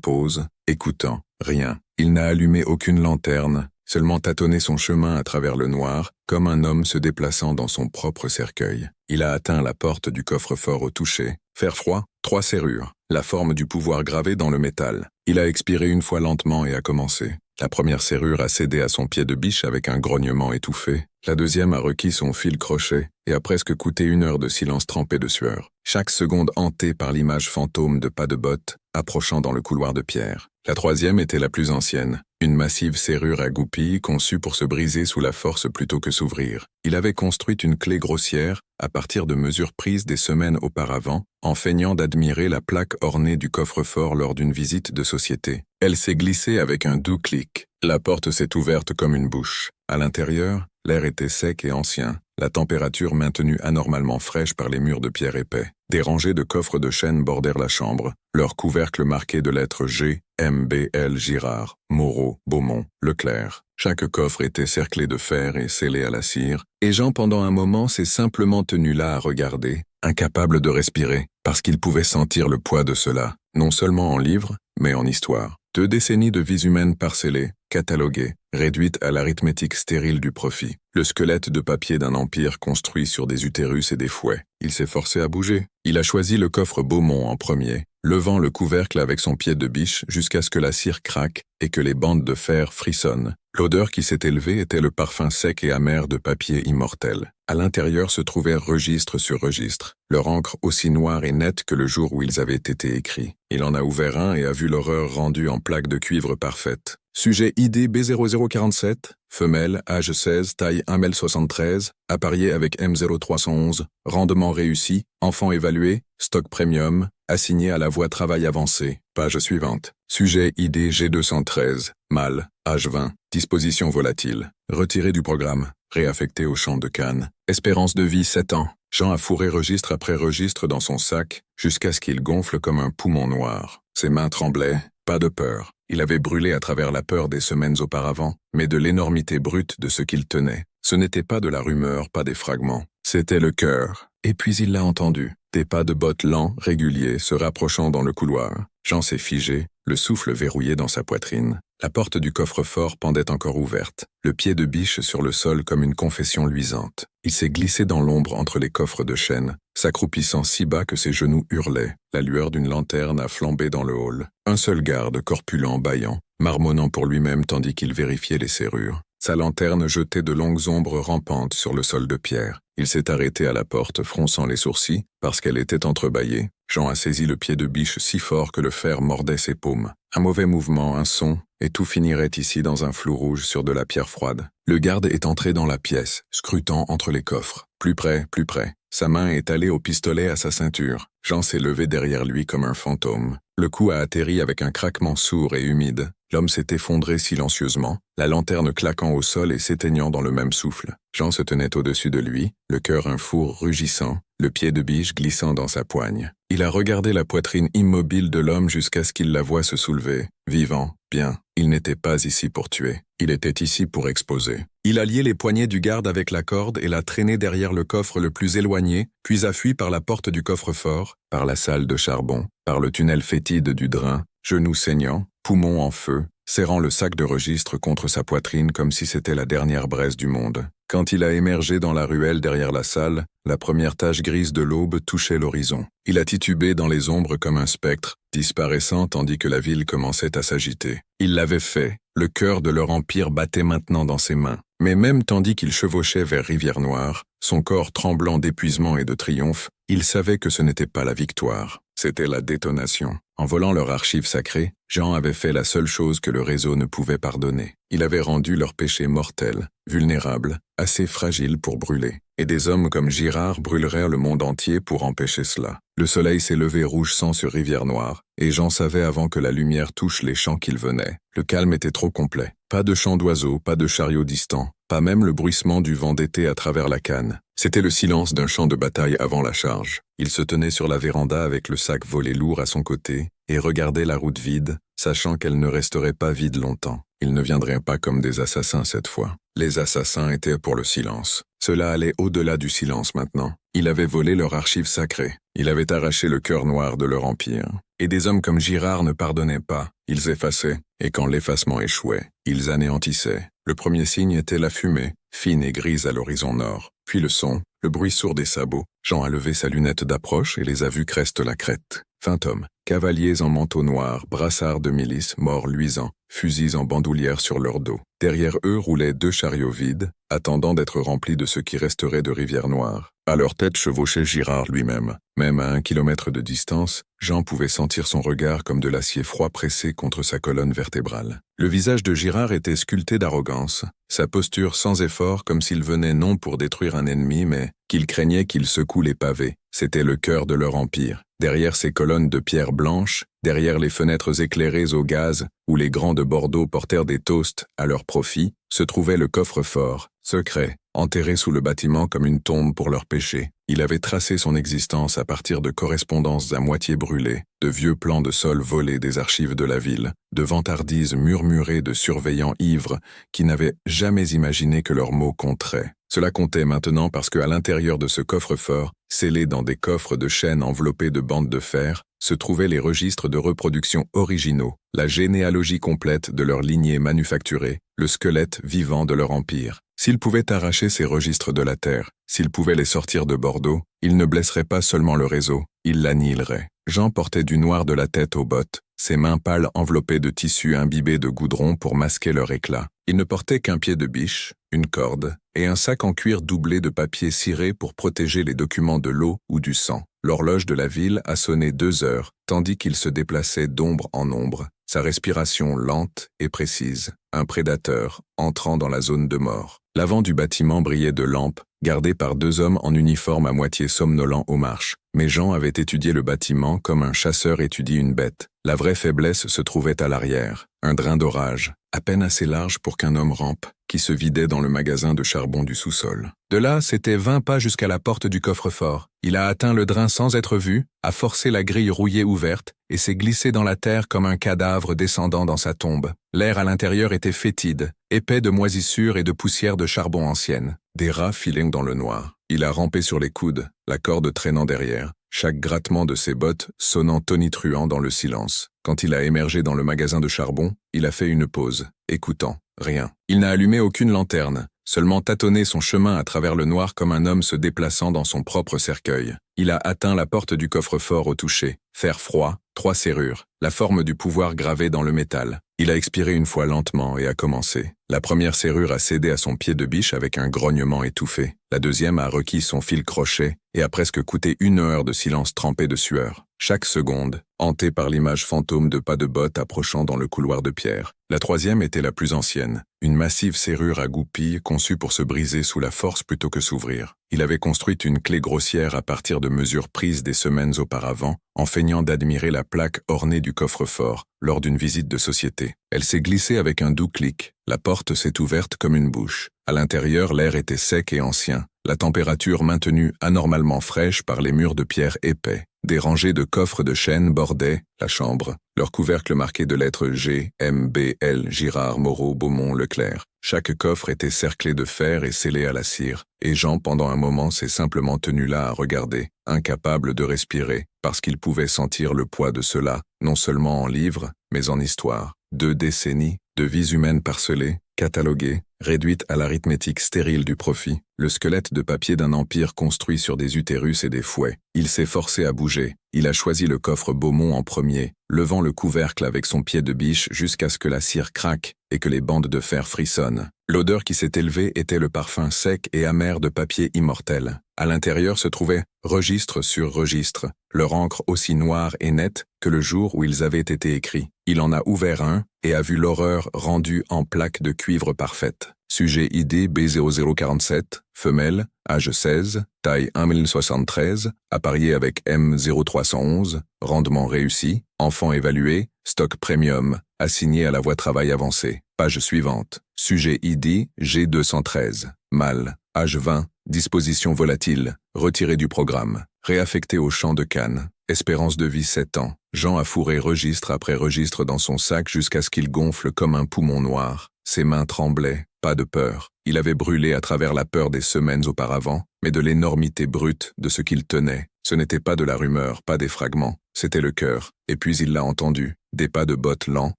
pause, écoutant, rien. Il n'a allumé aucune lanterne, seulement tâtonné son chemin à travers le noir, comme un homme se déplaçant dans son propre cercueil. Il a atteint la porte du coffre-fort au toucher. Fer froid, 3 serrures, la forme du pouvoir gravé dans le métal. Il a expiré une fois lentement et a commencé. La première serrure a cédé à son pied de biche avec un grognement étouffé. La deuxième a requis son fil crochet et a presque coûté 1 heure de silence trempé de sueur. Chaque seconde hantée par l'image fantôme de pas de bottes approchant dans le couloir de pierre. La troisième était la plus ancienne, une massive serrure à goupilles conçue pour se briser sous la force plutôt que s'ouvrir. Il avait construit une clé grossière à partir de mesures prises des semaines auparavant, en feignant d'admirer la plaque ornée du coffre-fort lors d'une visite de société. Elle s'est glissée avec un doux clic. La porte s'est ouverte comme une bouche. À l'intérieur, l'air était sec et ancien, la température maintenue anormalement fraîche par les murs de pierre épais. Des rangées de coffres de chêne bordèrent la chambre, leurs couvercles marqués de lettres G, M, B, L, Girard, Moreau, Beaumont, Leclerc. Chaque coffre était cerclé de fer et scellé à la cire, et Jean pendant un moment s'est simplement tenu là à regarder, incapable de respirer, parce qu'il pouvait sentir le poids de cela, non seulement en livres, mais en histoire. 2 décennies de vies humaines parcellées, cataloguées, réduites à l'arithmétique stérile du profit. Le squelette de papier d'un empire construit sur des utérus et des fouets. Il s'est forcé à bouger. Il a choisi le coffre Beaumont en premier, levant le couvercle avec son pied de biche jusqu'à ce que la cire craque et que les bandes de fer frissonnent. L'odeur qui s'est élevée était le parfum sec et amer de papier immortel. À l'intérieur se trouvaient registre sur registre, leur encre aussi noire et nette que le jour où ils avaient été écrits. Il en a ouvert un et a vu l'horreur rendue en plaque de cuivre parfaite. Sujet ID B0047, femelle, âge 16, taille 1m73, apparié avec M0311, rendement réussi, enfant évalué, stock premium, assigné à la voie travail avancé. Page suivante. Sujet ID G213, mâle, âge 20, disposition volatile, retiré du programme, réaffecté au champ de Cannes. Espérance de vie 7 ans. Jean a fourré registre après registre dans son sac, jusqu'à ce qu'il gonfle comme un poumon noir. Ses mains tremblaient, pas de peur. Il avait brûlé à travers la peur des semaines auparavant, mais de l'énormité brute de ce qu'il tenait. Ce n'était pas de la rumeur, pas des fragments. C'était le cœur. Et puis il l'a entendu. Des pas de bottes lents, réguliers, se rapprochant dans le couloir. Jean s'est figé, le souffle verrouillé dans sa poitrine. La porte du coffre-fort pendait encore ouverte, le pied de biche sur le sol comme une confession luisante. Il s'est glissé dans l'ombre entre les coffres de chêne, s'accroupissant si bas que ses genoux hurlaient. La lueur d'une lanterne a flambé dans le hall. Un seul garde, corpulent, bâillant, marmonnant pour lui-même tandis qu'il vérifiait les serrures. Sa lanterne jetait de longues ombres rampantes sur le sol de pierre. Il s'est arrêté à la porte, fronçant les sourcils, parce qu'elle était entrebâillée. Jean a saisi le pied de biche si fort que le fer mordait ses paumes. Un mauvais mouvement, un son, et tout finirait ici dans un flou rouge sur de la pierre froide. Le garde est entré dans la pièce, scrutant entre les coffres. Plus près, plus près. Sa main est allée au pistolet à sa ceinture. Jean s'est levé derrière lui comme un fantôme. Le coup a atterri avec un craquement sourd et humide. L'homme s'est effondré silencieusement, la lanterne claquant au sol et s'éteignant dans le même souffle. Jean se tenait au-dessus de lui, le cœur un four rugissant, le pied de biche glissant dans sa poigne. Il a regardé la poitrine immobile de l'homme jusqu'à ce qu'il la voie se soulever. Vivant, bien, il n'était pas ici pour tuer. Il était ici pour exposer. Il a lié les poignets du garde avec la corde et l'a traîné derrière le coffre le plus éloigné, puis a fui par la porte du coffre-fort, par la salle de charbon, par le tunnel fétide du drain, genoux saignants, poumons en feu, serrant le sac de registre contre sa poitrine comme si c'était la dernière braise du monde. Quand il a émergé dans la ruelle derrière la salle, la première tache grise de l'aube touchait l'horizon. Il a titubé dans les ombres comme un spectre, disparaissant tandis que la ville commençait à s'agiter. Il l'avait fait, le cœur de leur empire battait maintenant dans ses mains. Mais même tandis qu'il chevauchait vers Rivière-Noire, son corps tremblant d'épuisement et de triomphe, il savait que ce n'était pas la victoire, c'était la détonation. En volant leur archive sacrée, Jean avait fait la seule chose que le réseau ne pouvait pardonner. Il avait rendu leur péché mortel, vulnérable, assez fragile pour brûler. Et des hommes comme Girard brûleraient le monde entier pour empêcher cela. Le soleil s'est levé rouge sang sur Rivière-Noire, et Jean savait avant que la lumière touche les champs qu'il venait. Le calme était trop complet. Pas de chants d'oiseaux, pas de chariots distants, pas même le bruissement du vent d'été à travers la Canne. C'était le silence d'un champ de bataille avant la charge. Il se tenait sur la véranda avec le sac volé lourd à son côté et regardait la route vide, sachant qu'elle ne resterait pas vide longtemps. Ils ne viendraient pas comme des assassins cette fois. Les assassins étaient pour le silence. Cela allait au-delà du silence maintenant. Il avait volé leur archive sacrée. Il avait arraché le cœur noir de leur empire. Et des hommes comme Girard ne pardonnaient pas. Ils effaçaient, et quand l'effacement échouait, ils anéantissaient. Le premier signe était la fumée, fine et grise à l'horizon nord. Puis le son, le bruit sourd des sabots. Jean a levé sa lunette d'approche et les a vus creste la crête. Fantômes, cavaliers en manteau noir, brassards de milice, morts luisants, fusils en bandoulière sur leur dos. Derrière eux roulaient 2 chariots vides, attendant d'être remplis de ce qui resterait de Rivière-Noire. À leur tête chevauchait Girard lui-même. Même à 1 kilomètre de distance, Jean pouvait sentir son regard comme de l'acier froid pressé contre sa colonne vertébrale. Le visage de Girard était sculpté d'arrogance, sa posture sans effort comme s'il venait non pour détruire un ennemi mais qu'il craignait qu'il secoue les pavés. C'était le cœur de leur empire. Derrière ces colonnes de pierre blanche, derrière les fenêtres éclairées au gaz, où les grands de Bordeaux portèrent des toasts à leur profit, se trouvait le coffre-fort, secret, enterrés sous le bâtiment comme une tombe pour leurs péchés. Il avait tracé son existence à partir de correspondances à moitié brûlées, de vieux plans de sol volés des archives de la ville, de vantardises murmurées de surveillants ivres qui n'avaient jamais imaginé que leurs mots compteraient. Cela comptait maintenant parce qu'à l'intérieur de ce coffre-fort, scellé dans des coffres de chêne enveloppés de bandes de fer, se trouvaient les registres de reproduction originaux, la généalogie complète de leur lignée manufacturée, le squelette vivant de leur empire. S'ils pouvaient arracher ces registres de la terre, s'ils pouvaient les sortir de Bordeaux, ils ne blesseraient pas seulement le réseau, ils l'annihileraient. Jean portait du noir de la tête aux bottes, ses mains pâles enveloppées de tissu imbibé de goudron pour masquer leur éclat. Il ne portait qu'un pied de biche, une corde, et un sac en cuir doublé de papier ciré pour protéger les documents de l'eau ou du sang. L'horloge de la ville a sonné 2 heures, tandis qu'il se déplaçait d'ombre en ombre, sa respiration lente et précise, un prédateur entrant dans la zone de mort. L'avant du bâtiment brillait de lampes, gardé par 2 hommes en uniforme à moitié somnolents aux marches. Mais Jean avait étudié le bâtiment comme un chasseur étudie une bête. La vraie faiblesse se trouvait à l'arrière, un drain d'orage, à peine assez large pour qu'un homme rampe, qui se vidait dans le magasin de charbon du sous-sol. De là, c'était 20 pas jusqu'à la porte du coffre-fort. Il a atteint le drain sans être vu, a forcé la grille rouillée ouverte, et s'est glissé dans la terre comme un cadavre descendant dans sa tombe. L'air à l'intérieur était fétide, épais de moisissures et de poussière de charbon ancienne. Des rats filaient dans le noir. Il a rampé sur les coudes, la corde traînant derrière, chaque grattement de ses bottes sonnant tonitruant dans le silence. Quand il a émergé dans le magasin de charbon, il a fait une pause, écoutant, rien. Il n'a allumé aucune lanterne, seulement tâtonné son chemin à travers le noir comme un homme se déplaçant dans son propre cercueil. Il a atteint la porte du coffre-fort au toucher, fer froid, 3 serrures, la forme du pouvoir gravée dans le métal. Il a expiré une fois lentement et a commencé. La première serrure a cédé à son pied de biche avec un grognement étouffé. La deuxième a requis son fil crochet et a presque coûté 1 heure de silence trempé de sueur. Chaque seconde, hantée par l'image fantôme de pas de bottes approchant dans le couloir de pierre. La troisième était la plus ancienne, une massive serrure à goupilles conçue pour se briser sous la force plutôt que s'ouvrir. Il avait construit une clé grossière à partir de mesures prises des semaines auparavant, en feignant d'admirer la plaque ornée du coffre-fort lors d'une visite de société. Elle s'est glissée avec un doux clic. La porte s'est ouverte comme une bouche. À l'intérieur, l'air était sec et ancien, la température maintenue anormalement fraîche par les murs de pierre épais. Des rangées de coffres de chêne bordaient la chambre, leur couvercle marqué de lettres G, M, B, L, Girard, Moreau, Beaumont, Leclerc. Chaque coffre était cerclé de fer et scellé à la cire, et Jean, pendant un moment, s'est simplement tenu là à regarder, incapable de respirer, parce qu'il pouvait sentir le poids de cela, non seulement en livres, mais en histoire. 2 décennies, de vies humaines parcelées, cataloguées, réduites à l'arithmétique stérile du profit, le squelette de papier d'un empire construit sur des utérus et des fouets. Il s'est forcé à bouger. Il a choisi le coffre Beaumont en premier, levant le couvercle avec son pied de biche jusqu'à ce que la cire craque et que les bandes de fer frissonnent. L'odeur qui s'est élevée était le parfum sec et amer de papier immortel. À l'intérieur se trouvait registre sur registre, leur encre aussi noire et nette que le jour où ils avaient été écrits. Il en a ouvert un et a vu l'horreur rendue en plaque de cuivre parfaite. Sujet ID B0047, femelle, âge 16, taille 1,73 m, apparié avec M0311, rendement réussi, enfant évalué, stock premium, assigné à la voie travail avancée. Page suivante. Sujet ID G213, mâle, âge 20, disposition volatile, retiré du programme, réaffecté au champ de Cannes, espérance de vie 7 ans. Jean a fourré registre après registre dans son sac jusqu'à ce qu'il gonfle comme un poumon noir. Ses mains tremblaient, pas de peur. Il avait brûlé à travers la peur des semaines auparavant, mais de l'énormité brute de ce qu'il tenait. Ce n'était pas de la rumeur, pas des fragments, c'était le cœur. Et puis il l'a entendu, des pas de bottes lents,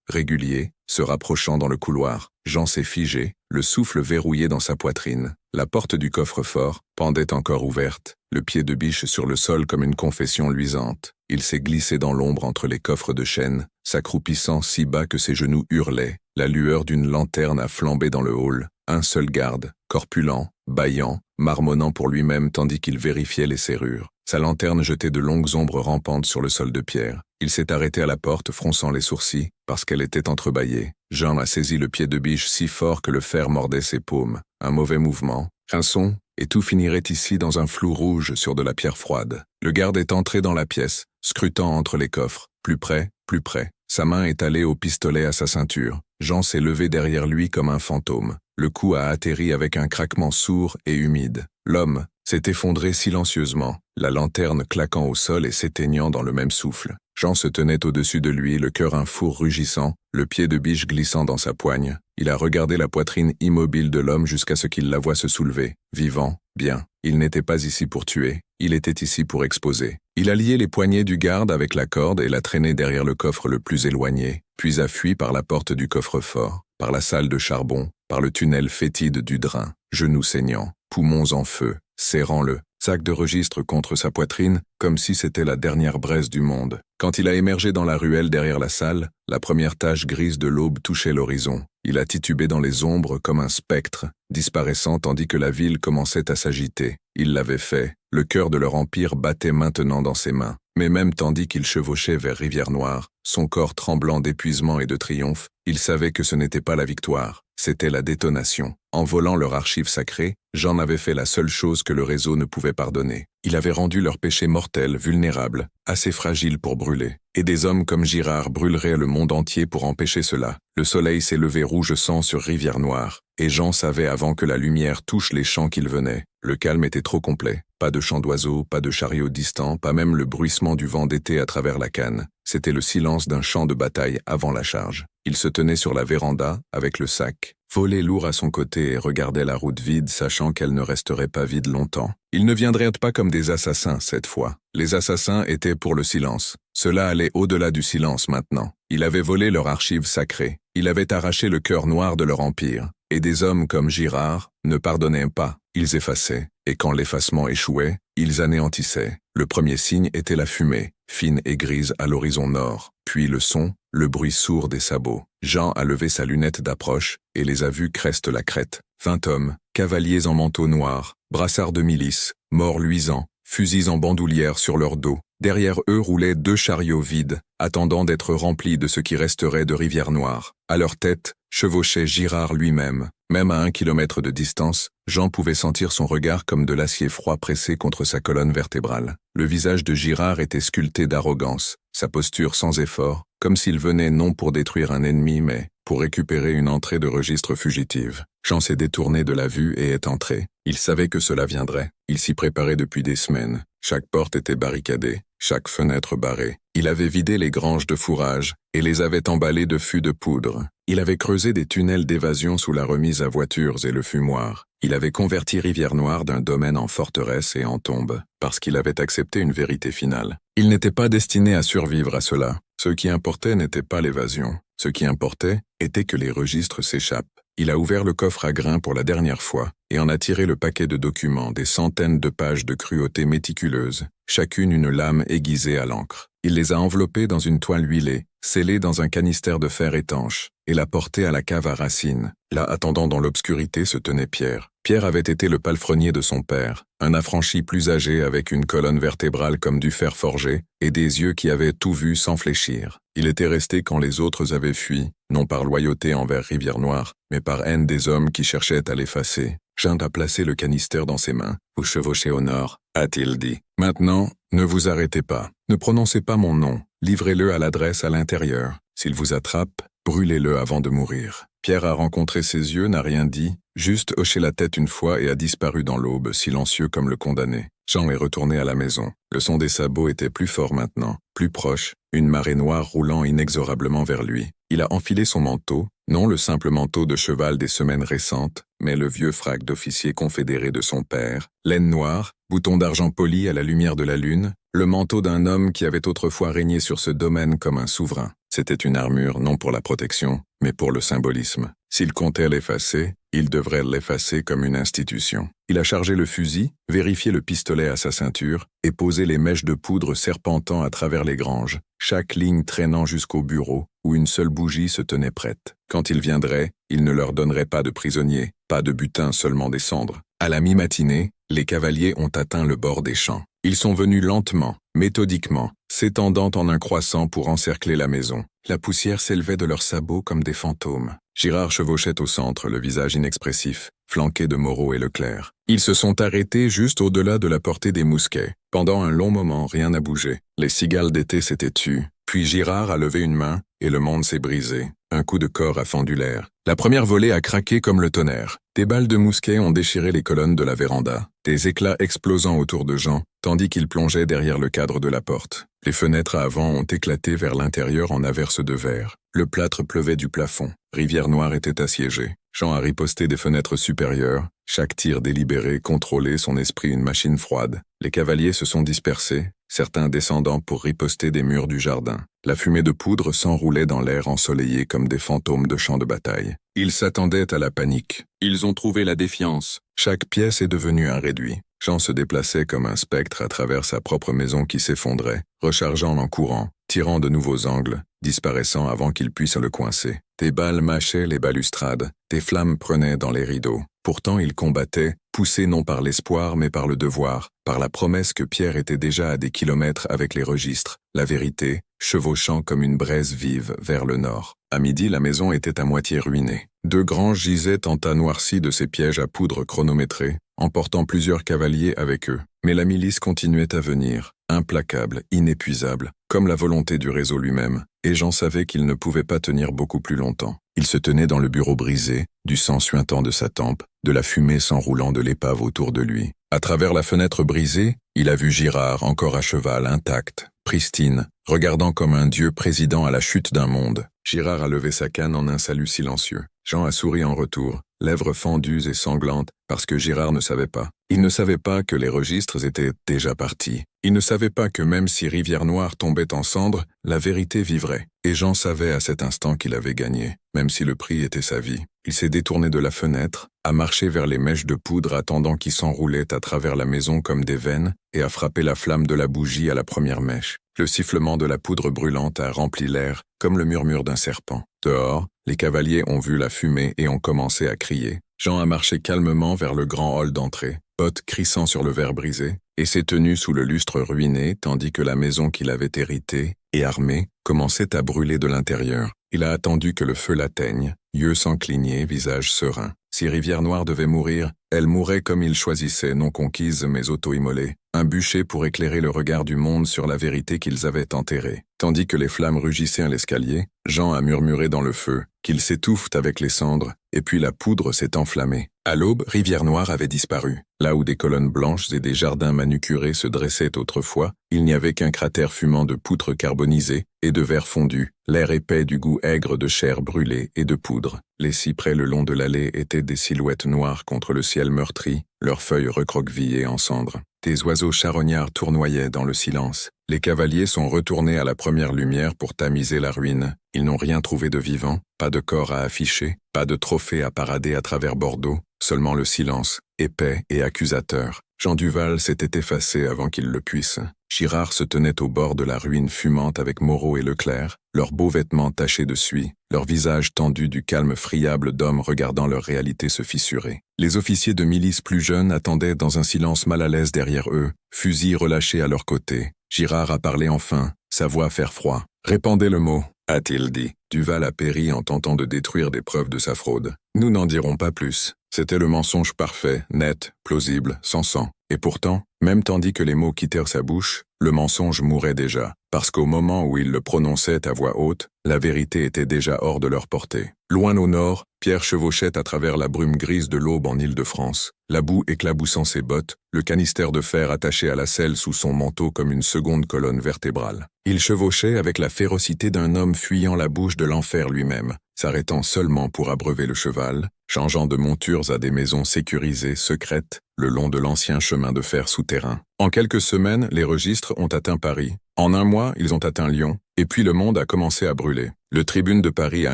réguliers, se rapprochant dans le couloir. Jean s'est figé, le souffle verrouillé dans sa poitrine. La porte du coffre-fort pendait encore ouverte, le pied de biche sur le sol comme une confession luisante. Il s'est glissé dans l'ombre entre les coffres de chêne, s'accroupissant si bas que ses genoux hurlaient. La lueur d'une lanterne a flambé dans le hall. Un seul garde, corpulent, bâillant, marmonnant pour lui-même tandis qu'il vérifiait les serrures. Sa lanterne jetait de longues ombres rampantes sur le sol de pierre. Il s'est arrêté à la porte, fronçant les sourcils, parce qu'elle était entrebâillée. Jean a saisi le pied de biche si fort que le fer mordait ses paumes. Un mauvais mouvement, un son, et tout finirait ici dans un flou rouge sur de la pierre froide. Le garde est entré dans la pièce, scrutant entre les coffres, plus près, plus près. Sa main est allée au pistolet à sa ceinture. Jean s'est levé derrière lui comme un fantôme. Le coup a atterri avec un craquement sourd et humide. L'homme s'est effondré silencieusement, la lanterne claquant au sol et s'éteignant dans le même souffle. Jean se tenait au-dessus de lui, le cœur un four rugissant, le pied de biche glissant dans sa poigne. Il a regardé la poitrine immobile de l'homme jusqu'à ce qu'il la voie se soulever. Vivant, bien. Il n'était pas ici pour tuer, il était ici pour exposer. Il a lié les poignets du garde avec la corde et l'a traîné derrière le coffre le plus éloigné, puis a fui par la porte du coffre-fort, par la salle de charbon, par le tunnel fétide du drain, genoux saignants, poumons en feu, serrant le sac de registre contre sa poitrine, comme si c'était la dernière braise du monde. Quand il a émergé dans la ruelle derrière la salle, la première tache grise de l'aube touchait l'horizon. Il a titubé dans les ombres comme un spectre, disparaissant tandis que la ville commençait à s'agiter. Il l'avait fait, le cœur de leur empire battait maintenant dans ses mains. Mais même tandis qu'il chevauchait vers Rivière-Noire, son corps tremblant d'épuisement et de triomphe, il savait que ce n'était pas la victoire, c'était la détonation. En volant leur archive sacrée, Jean avait fait la seule chose que le réseau ne pouvait pardonner. Il avait rendu leur péché mortel, vulnérable, assez fragile pour brûler. Et des hommes comme Girard brûleraient le monde entier pour empêcher cela. Le soleil s'est levé rouge sang sur Rivière-Noire, et Jean savait avant que la lumière touche les champs qu'il venait. Le calme était trop complet. Pas de chants d'oiseaux, pas de chariots distants, pas même le bruissement du vent d'été à travers la canne. C'était le silence d'un champ de bataille avant la charge. Il se tenait sur la véranda, avec le sac, volé lourd à son côté et regardait la route vide, sachant qu'elle ne resterait pas vide longtemps. Ils ne viendraient pas comme des assassins, cette fois. Les assassins étaient pour le silence. Cela allait au-delà du silence maintenant. Il avait volé leur archive sacrée. Il avait arraché le cœur noir de leur empire. Et des hommes comme Girard ne pardonnaient pas. Ils effaçaient. Et quand l'effacement échouait, ils anéantissaient. Le premier signe était la fumée, fine et grise à l'horizon nord. Puis le son, le bruit sourd des sabots. Jean a levé sa lunette d'approche et les a vus creste la crête. 20 hommes, cavaliers en manteau noir, brassards de milice, morts luisants, fusils en bandoulière sur leur dos. Derrière eux roulaient 2 chariots vides, attendant d'être remplis de ce qui resterait de Rivière-Noire. À leur tête, chevauchait Girard lui-même. Même à 1 kilomètre de distance, Jean pouvait sentir son regard comme de l'acier froid pressé contre sa colonne vertébrale. Le visage de Girard était sculpté d'arrogance, sa posture sans effort, comme s'il venait non pour détruire un ennemi mais pour récupérer une entrée de registre fugitive. Jean s'est détourné de la vue et est entré. Il savait que cela viendrait. Il s'y préparait depuis des semaines. Chaque porte était barricadée, chaque fenêtre barrée. Il avait vidé les granges de fourrage et les avait emballées de fûts de poudre. Il avait creusé des tunnels d'évasion sous la remise à voitures et le fumoir. Il avait converti Rivière-Noire d'un domaine en forteresse et en tombe, parce qu'il avait accepté une vérité finale. Il n'était pas destiné à survivre à cela. Ce qui importait n'était pas l'évasion. Ce qui importait était que les registres s'échappent. Il a ouvert le coffre à grains pour la dernière fois et en a tiré le paquet de documents, des centaines de pages de cruauté méticuleuse, chacune une lame aiguisée à l'encre. Il les a enveloppées dans une toile huilée, scellée dans un canister de fer étanche, et l'a portée à la cave à Racine. Là, attendant dans l'obscurité, se tenait Pierre. Pierre avait été le palefrenier de son père, un affranchi plus âgé avec une colonne vertébrale comme du fer forgé et des yeux qui avaient tout vu sans fléchir. Il était resté quand les autres avaient fui, non par loyauté envers Rivière-Noire, mais par haine des hommes qui cherchaient à l'effacer. Jean a placé le canister dans ses mains. « Vous chevauchez au nord », a-t-il dit. « Maintenant, ne vous arrêtez pas. Ne prononcez pas mon nom. Livrez-le à l'adresse à l'intérieur. S'il vous attrape, brûlez-le avant de mourir. » Pierre a rencontré ses yeux, n'a rien dit, juste hoché la tête une fois et a disparu dans l'aube, silencieux comme le condamné. Jean est retourné à la maison. Le son des sabots était plus fort maintenant, plus proche, une marée noire roulant inexorablement vers lui. Il a enfilé son manteau, non le simple manteau de cheval des semaines récentes, mais le vieux frac d'officier confédéré de son père, laine noire, bouton d'argent poli à la lumière de la lune, le manteau d'un homme qui avait autrefois régné sur ce domaine comme un souverain. C'était une armure non pour la protection, mais pour le symbolisme. S'il comptait l'effacer, il devrait l'effacer comme une institution. Il a chargé le fusil, vérifié le pistolet à sa ceinture et posé les mèches de poudre serpentant à travers les granges, chaque ligne traînant jusqu'au bureau où une seule bougie se tenait prête. Quand il viendrait, il ne leur donnerait pas de prisonniers, pas de butin, seulement des cendres. À la mi-matinée, les cavaliers ont atteint le bord des champs. Ils sont venus lentement, méthodiquement, s'étendant en un croissant pour encercler la maison. La poussière s'élevait de leurs sabots comme des fantômes. Girard chevauchait au centre, le visage inexpressif, flanqué de Moreau et Leclerc. Ils se sont arrêtés juste au-delà de la portée des mousquets. Pendant un long moment, rien n'a bougé. Les cigales d'été s'étaient tues, Puis Girard a levé une main, et le monde s'est brisé. Un coup de corps a fendu l'air. La première volée a craqué comme le tonnerre. Des balles de mousquet ont déchiré les colonnes de la véranda, des éclats explosant autour de Jean, tandis qu'il plongeait derrière le cadre de la porte. Les fenêtres à avant ont éclaté vers l'intérieur en averses de verre. Le plâtre pleuvait du plafond. Rivière-Noire était assiégée. Jean a riposté des fenêtres supérieures. Chaque tir délibéré contrôlait son esprit une machine froide. Les cavaliers se sont dispersés, certains descendant pour riposter des murs du jardin. La fumée de poudre s'enroulait dans l'air ensoleillé comme des fantômes de champs de bataille. Ils s'attendaient à la panique. Ils ont trouvé la défiance. Chaque pièce est devenue un réduit. Jean se déplaçait comme un spectre à travers sa propre maison qui s'effondrait, rechargeant en courant, tirant de nouveaux angles, disparaissant avant qu'il puisse le coincer. Des balles mâchaient les balustrades, des flammes prenaient dans les rideaux. Pourtant il combattait, poussé non par l'espoir mais par le devoir, par la promesse que Pierre était déjà à des kilomètres avec les registres, la vérité, chevauchant comme une braise vive vers le nord. À midi, la maison était à moitié ruinée. 2 granges gisaient en tas noircis de ces pièges à poudre chronométrés, emportant plusieurs cavaliers avec eux. Mais la milice continuait à venir, implacable, inépuisable, comme la volonté du réseau lui-même, et Jean savait qu'il ne pouvait pas tenir beaucoup plus longtemps. Il se tenait dans le bureau brisé, du sang suintant de sa tempe, de la fumée s'enroulant de l'épave autour de lui. À travers la fenêtre brisée, il a vu Girard encore à cheval, intact, pristine, regardant comme un dieu président à la chute d'un monde. Girard a levé sa canne en un salut silencieux. Jean a souri en retour, lèvres fendues et sanglantes, parce que Girard ne savait pas. Il ne savait pas que les registres étaient déjà partis. Il ne savait pas que même si Rivière-Noire tombait en cendres, la vérité vivrait. Et Jean savait à cet instant qu'il avait gagné, même si le prix était sa vie. Il s'est détourné de la fenêtre, a marché vers les mèches de poudre attendant qui s'enroulaient à travers la maison comme des veines, et a frappé la flamme de la bougie à la première mèche. Le sifflement de la poudre brûlante a rempli l'air, comme le murmure d'un serpent. Dehors, les cavaliers ont vu la fumée et ont commencé à crier. Jean a marché calmement vers le grand hall d'entrée, bottes crissant sur le verre brisé, et s'est tenu sous le lustre ruiné tandis que la maison qu'il avait héritée et armée commençait à brûler de l'intérieur. Il a attendu que le feu l'atteigne, yeux sans cligner, visage serein. Si Rivière-Noire devait mourir, elle mourrait comme il choisissait, non conquise mais auto-immolée, un bûcher pour éclairer le regard du monde sur la vérité qu'ils avaient enterrée. Tandis que les flammes rugissaient à l'escalier, Jean a murmuré dans le feu, qu'ils s'étouffent avec les cendres, et puis la poudre s'est enflammée. À l'aube, Rivière-Noire avait disparu. Là où des colonnes blanches et des jardins manucurés se dressaient autrefois, il n'y avait qu'un cratère fumant de poutres carbonisées et de verre fondu, l'air épais du goût aigre de chair brûlée et de poudre. Les cyprès le long de l'allée étaient des silhouettes noires contre le ciel meurtri, leurs feuilles recroquevillées en cendres. Des oiseaux charognards tournoyaient dans le silence. Les cavaliers sont retournés à la première lumière pour tamiser la ruine. Ils n'ont rien trouvé de vivant, pas de corps à afficher, pas de trophée à parader à travers Bordeaux, seulement le silence, épais et accusateur. Jean Duval s'était effacé avant qu'il le puisse. Girard se tenait au bord de la ruine fumante avec Moreau et Leclerc, leurs beaux vêtements tachés de suie, leurs visages tendus du calme friable d'hommes regardant leur réalité se fissurer. Les officiers de milice plus jeunes attendaient dans un silence mal à l'aise derrière eux, fusils relâchés à leur côté. Girard a parlé enfin, sa voix faire froid. « Répandez le mot », a-t-il dit. Duval a péri en tentant de détruire des preuves de sa fraude. Nous n'en dirons pas plus. C'était le mensonge parfait, net, plausible, sans sang. Et pourtant, même tandis que les mots quittèrent sa bouche, le mensonge mourait déjà, parce qu'au moment où il le prononçait à voix haute, la vérité était déjà hors de leur portée. Loin au nord, Pierre chevauchait à travers la brume grise de l'aube en Île-de-France, la boue éclaboussant ses bottes, le canister de fer attaché à la selle sous son manteau comme une seconde colonne vertébrale. Il chevauchait avec la férocité d'un homme fuyant la bouche de l'enfer lui-même, s'arrêtant seulement pour abreuver le cheval, changeant de montures à des maisons sécurisées, secrètes, le long de l'ancien chemin de fer souterrain. En quelques semaines, les registres ont atteint Paris. En un mois, ils ont atteint Lyon, et puis le monde a commencé à brûler. Le Tribune de Paris a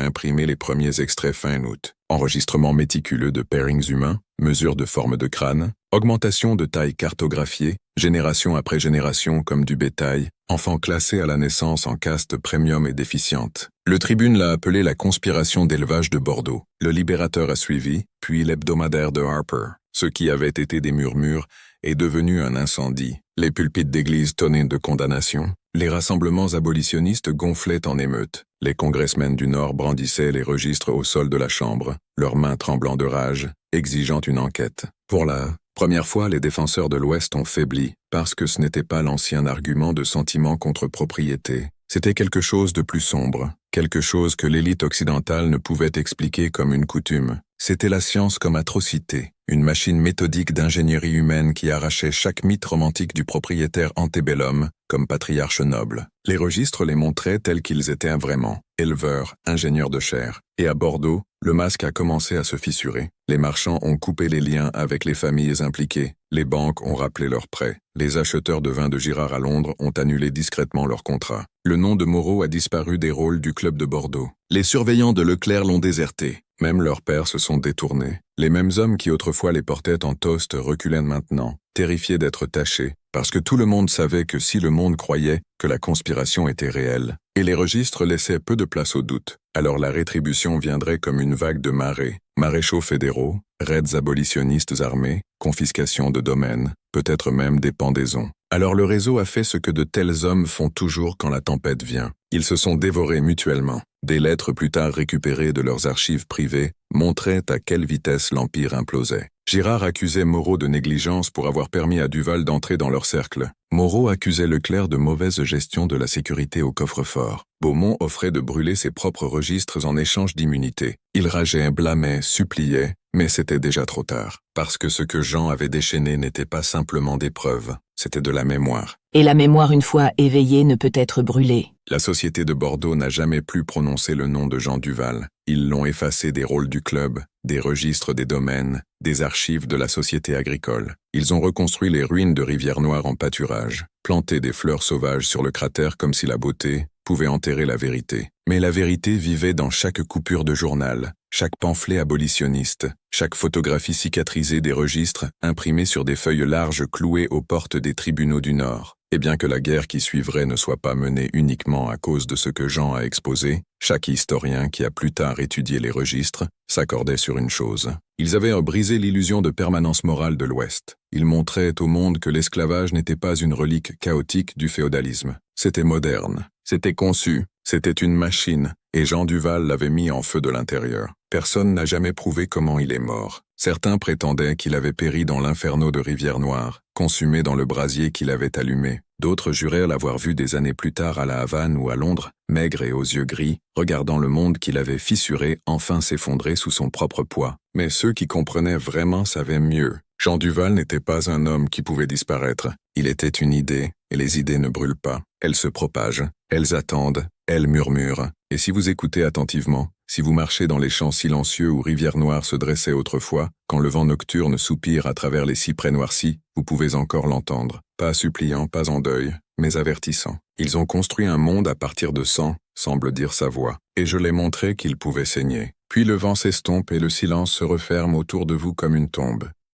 imprimé les premiers extraits fin août. Enregistrement méticuleux de pairings humains, mesures de forme de crâne, augmentation de taille cartographiée, génération après génération comme du bétail, enfants classés à la naissance en caste premium et déficiente. Le Tribune l'a appelé la conspiration d'élevage de Bordeaux. Le Libérateur a suivi, puis l'hebdomadaire de Harper. Ce qui avait été des murmures est devenu un incendie. Les pulpites d'église tonnaient de condamnation. Les rassemblements abolitionnistes gonflaient en émeute. Les congressmen du Nord brandissaient les registres au sol de la Chambre, leurs mains tremblant de rage, exigeant une enquête. Pour la première fois, les défenseurs de l'Ouest ont faibli, parce que ce n'était pas l'ancien argument de sentiment contre propriété. C'était quelque chose de plus sombre, quelque chose que l'élite occidentale ne pouvait expliquer comme une coutume. C'était la science comme atrocité, une machine méthodique d'ingénierie humaine qui arrachait chaque mythe romantique du propriétaire antébellum comme patriarche noble. Les registres les montraient tels qu'ils étaient vraiment, éleveurs, ingénieurs de chair. Et à Bordeaux, le masque a commencé à se fissurer. Les marchands ont coupé les liens avec les familles impliquées, les banques ont rappelé leurs prêts, les acheteurs de vin de Girard à Londres ont annulé discrètement leurs contrats. Le nom de Moreau a disparu des rôles du club de Bordeaux. Les surveillants de Leclerc l'ont déserté. Même leurs pères se sont détournés. Les mêmes hommes qui autrefois les portaient en toast reculaient maintenant, terrifiés d'être tachés, parce que tout le monde savait que si le monde croyait que la conspiration était réelle, et les registres laissaient peu de place au doute, alors la rétribution viendrait comme une vague de marées, maréchaux fédéraux, raids abolitionnistes armés, confiscation de domaines, peut-être même des pendaisons. Alors le réseau a fait ce que de tels hommes font toujours quand la tempête vient. Ils se sont dévorés mutuellement. Des lettres plus tard récupérées de leurs archives privées montraient à quelle vitesse l'Empire implosait. Girard accusait Moreau de négligence pour avoir permis à Duval d'entrer dans leur cercle. Moreau accusait Leclerc de mauvaise gestion de la sécurité au coffre-fort. Beaumont offrait de brûler ses propres registres en échange d'immunité. Il rageait, blâmait, suppliait, mais c'était déjà trop tard. Parce que ce que Jean avait déchaîné n'était pas simplement des preuves, c'était de la mémoire. Et la mémoire, une fois éveillée, ne peut être brûlée. La société de Bordeaux n'a jamais plus prononcé le nom de Jean Duval. Ils l'ont effacé des rôles du club, des registres des domaines, des archives de la société agricole. Ils ont reconstruit les ruines de Rivière-Noire en pâturage, planté des fleurs sauvages sur le cratère comme si la beauté pouvait enterrer la vérité. Mais la vérité vivait dans chaque coupure de journal, chaque pamphlet abolitionniste, chaque photographie cicatrisée des registres imprimés sur des feuilles larges clouées aux portes des tribunaux du Nord. Et bien que la guerre qui suivrait ne soit pas menée uniquement à cause de ce que Jean a exposé, chaque historien qui a plus tard étudié les registres s'accordait sur une chose. Ils avaient brisé l'illusion de permanence morale de l'Ouest. Ils montraient au monde que l'esclavage n'était pas une relique chaotique du féodalisme. C'était moderne, c'était conçu, c'était une machine, et Jean Duval l'avait mis en feu de l'intérieur. Personne n'a jamais prouvé comment il est mort. Certains prétendaient qu'il avait péri dans l'inferno de Rivière-Noire, consumé dans le brasier qu'il avait allumé. D'autres jurèrent l'avoir vu des années plus tard à la Havane ou à Londres, maigre et aux yeux gris, regardant le monde qu'il avait fissuré enfin s'effondrer sous son propre poids. Mais ceux qui comprenaient vraiment savaient mieux. Jean Duval n'était pas un homme qui pouvait disparaître. Il était une idée, et les idées ne brûlent pas. Elles se propagent, elles attendent, elles murmurent. Et si vous écoutez attentivement, si vous marchez dans les champs silencieux où Rivière-Noire se dressait autrefois, quand le vent nocturne soupire à travers les cyprès noircis, vous pouvez encore l'entendre. Pas suppliant, pas en deuil, mais avertissant. Ils ont construit un monde à partir de sang, semble dire sa voix. Et je l'ai montré qu'il pouvait saigner. Puis le vent s'estompe et le silence se referme autour de vous comme une tombe.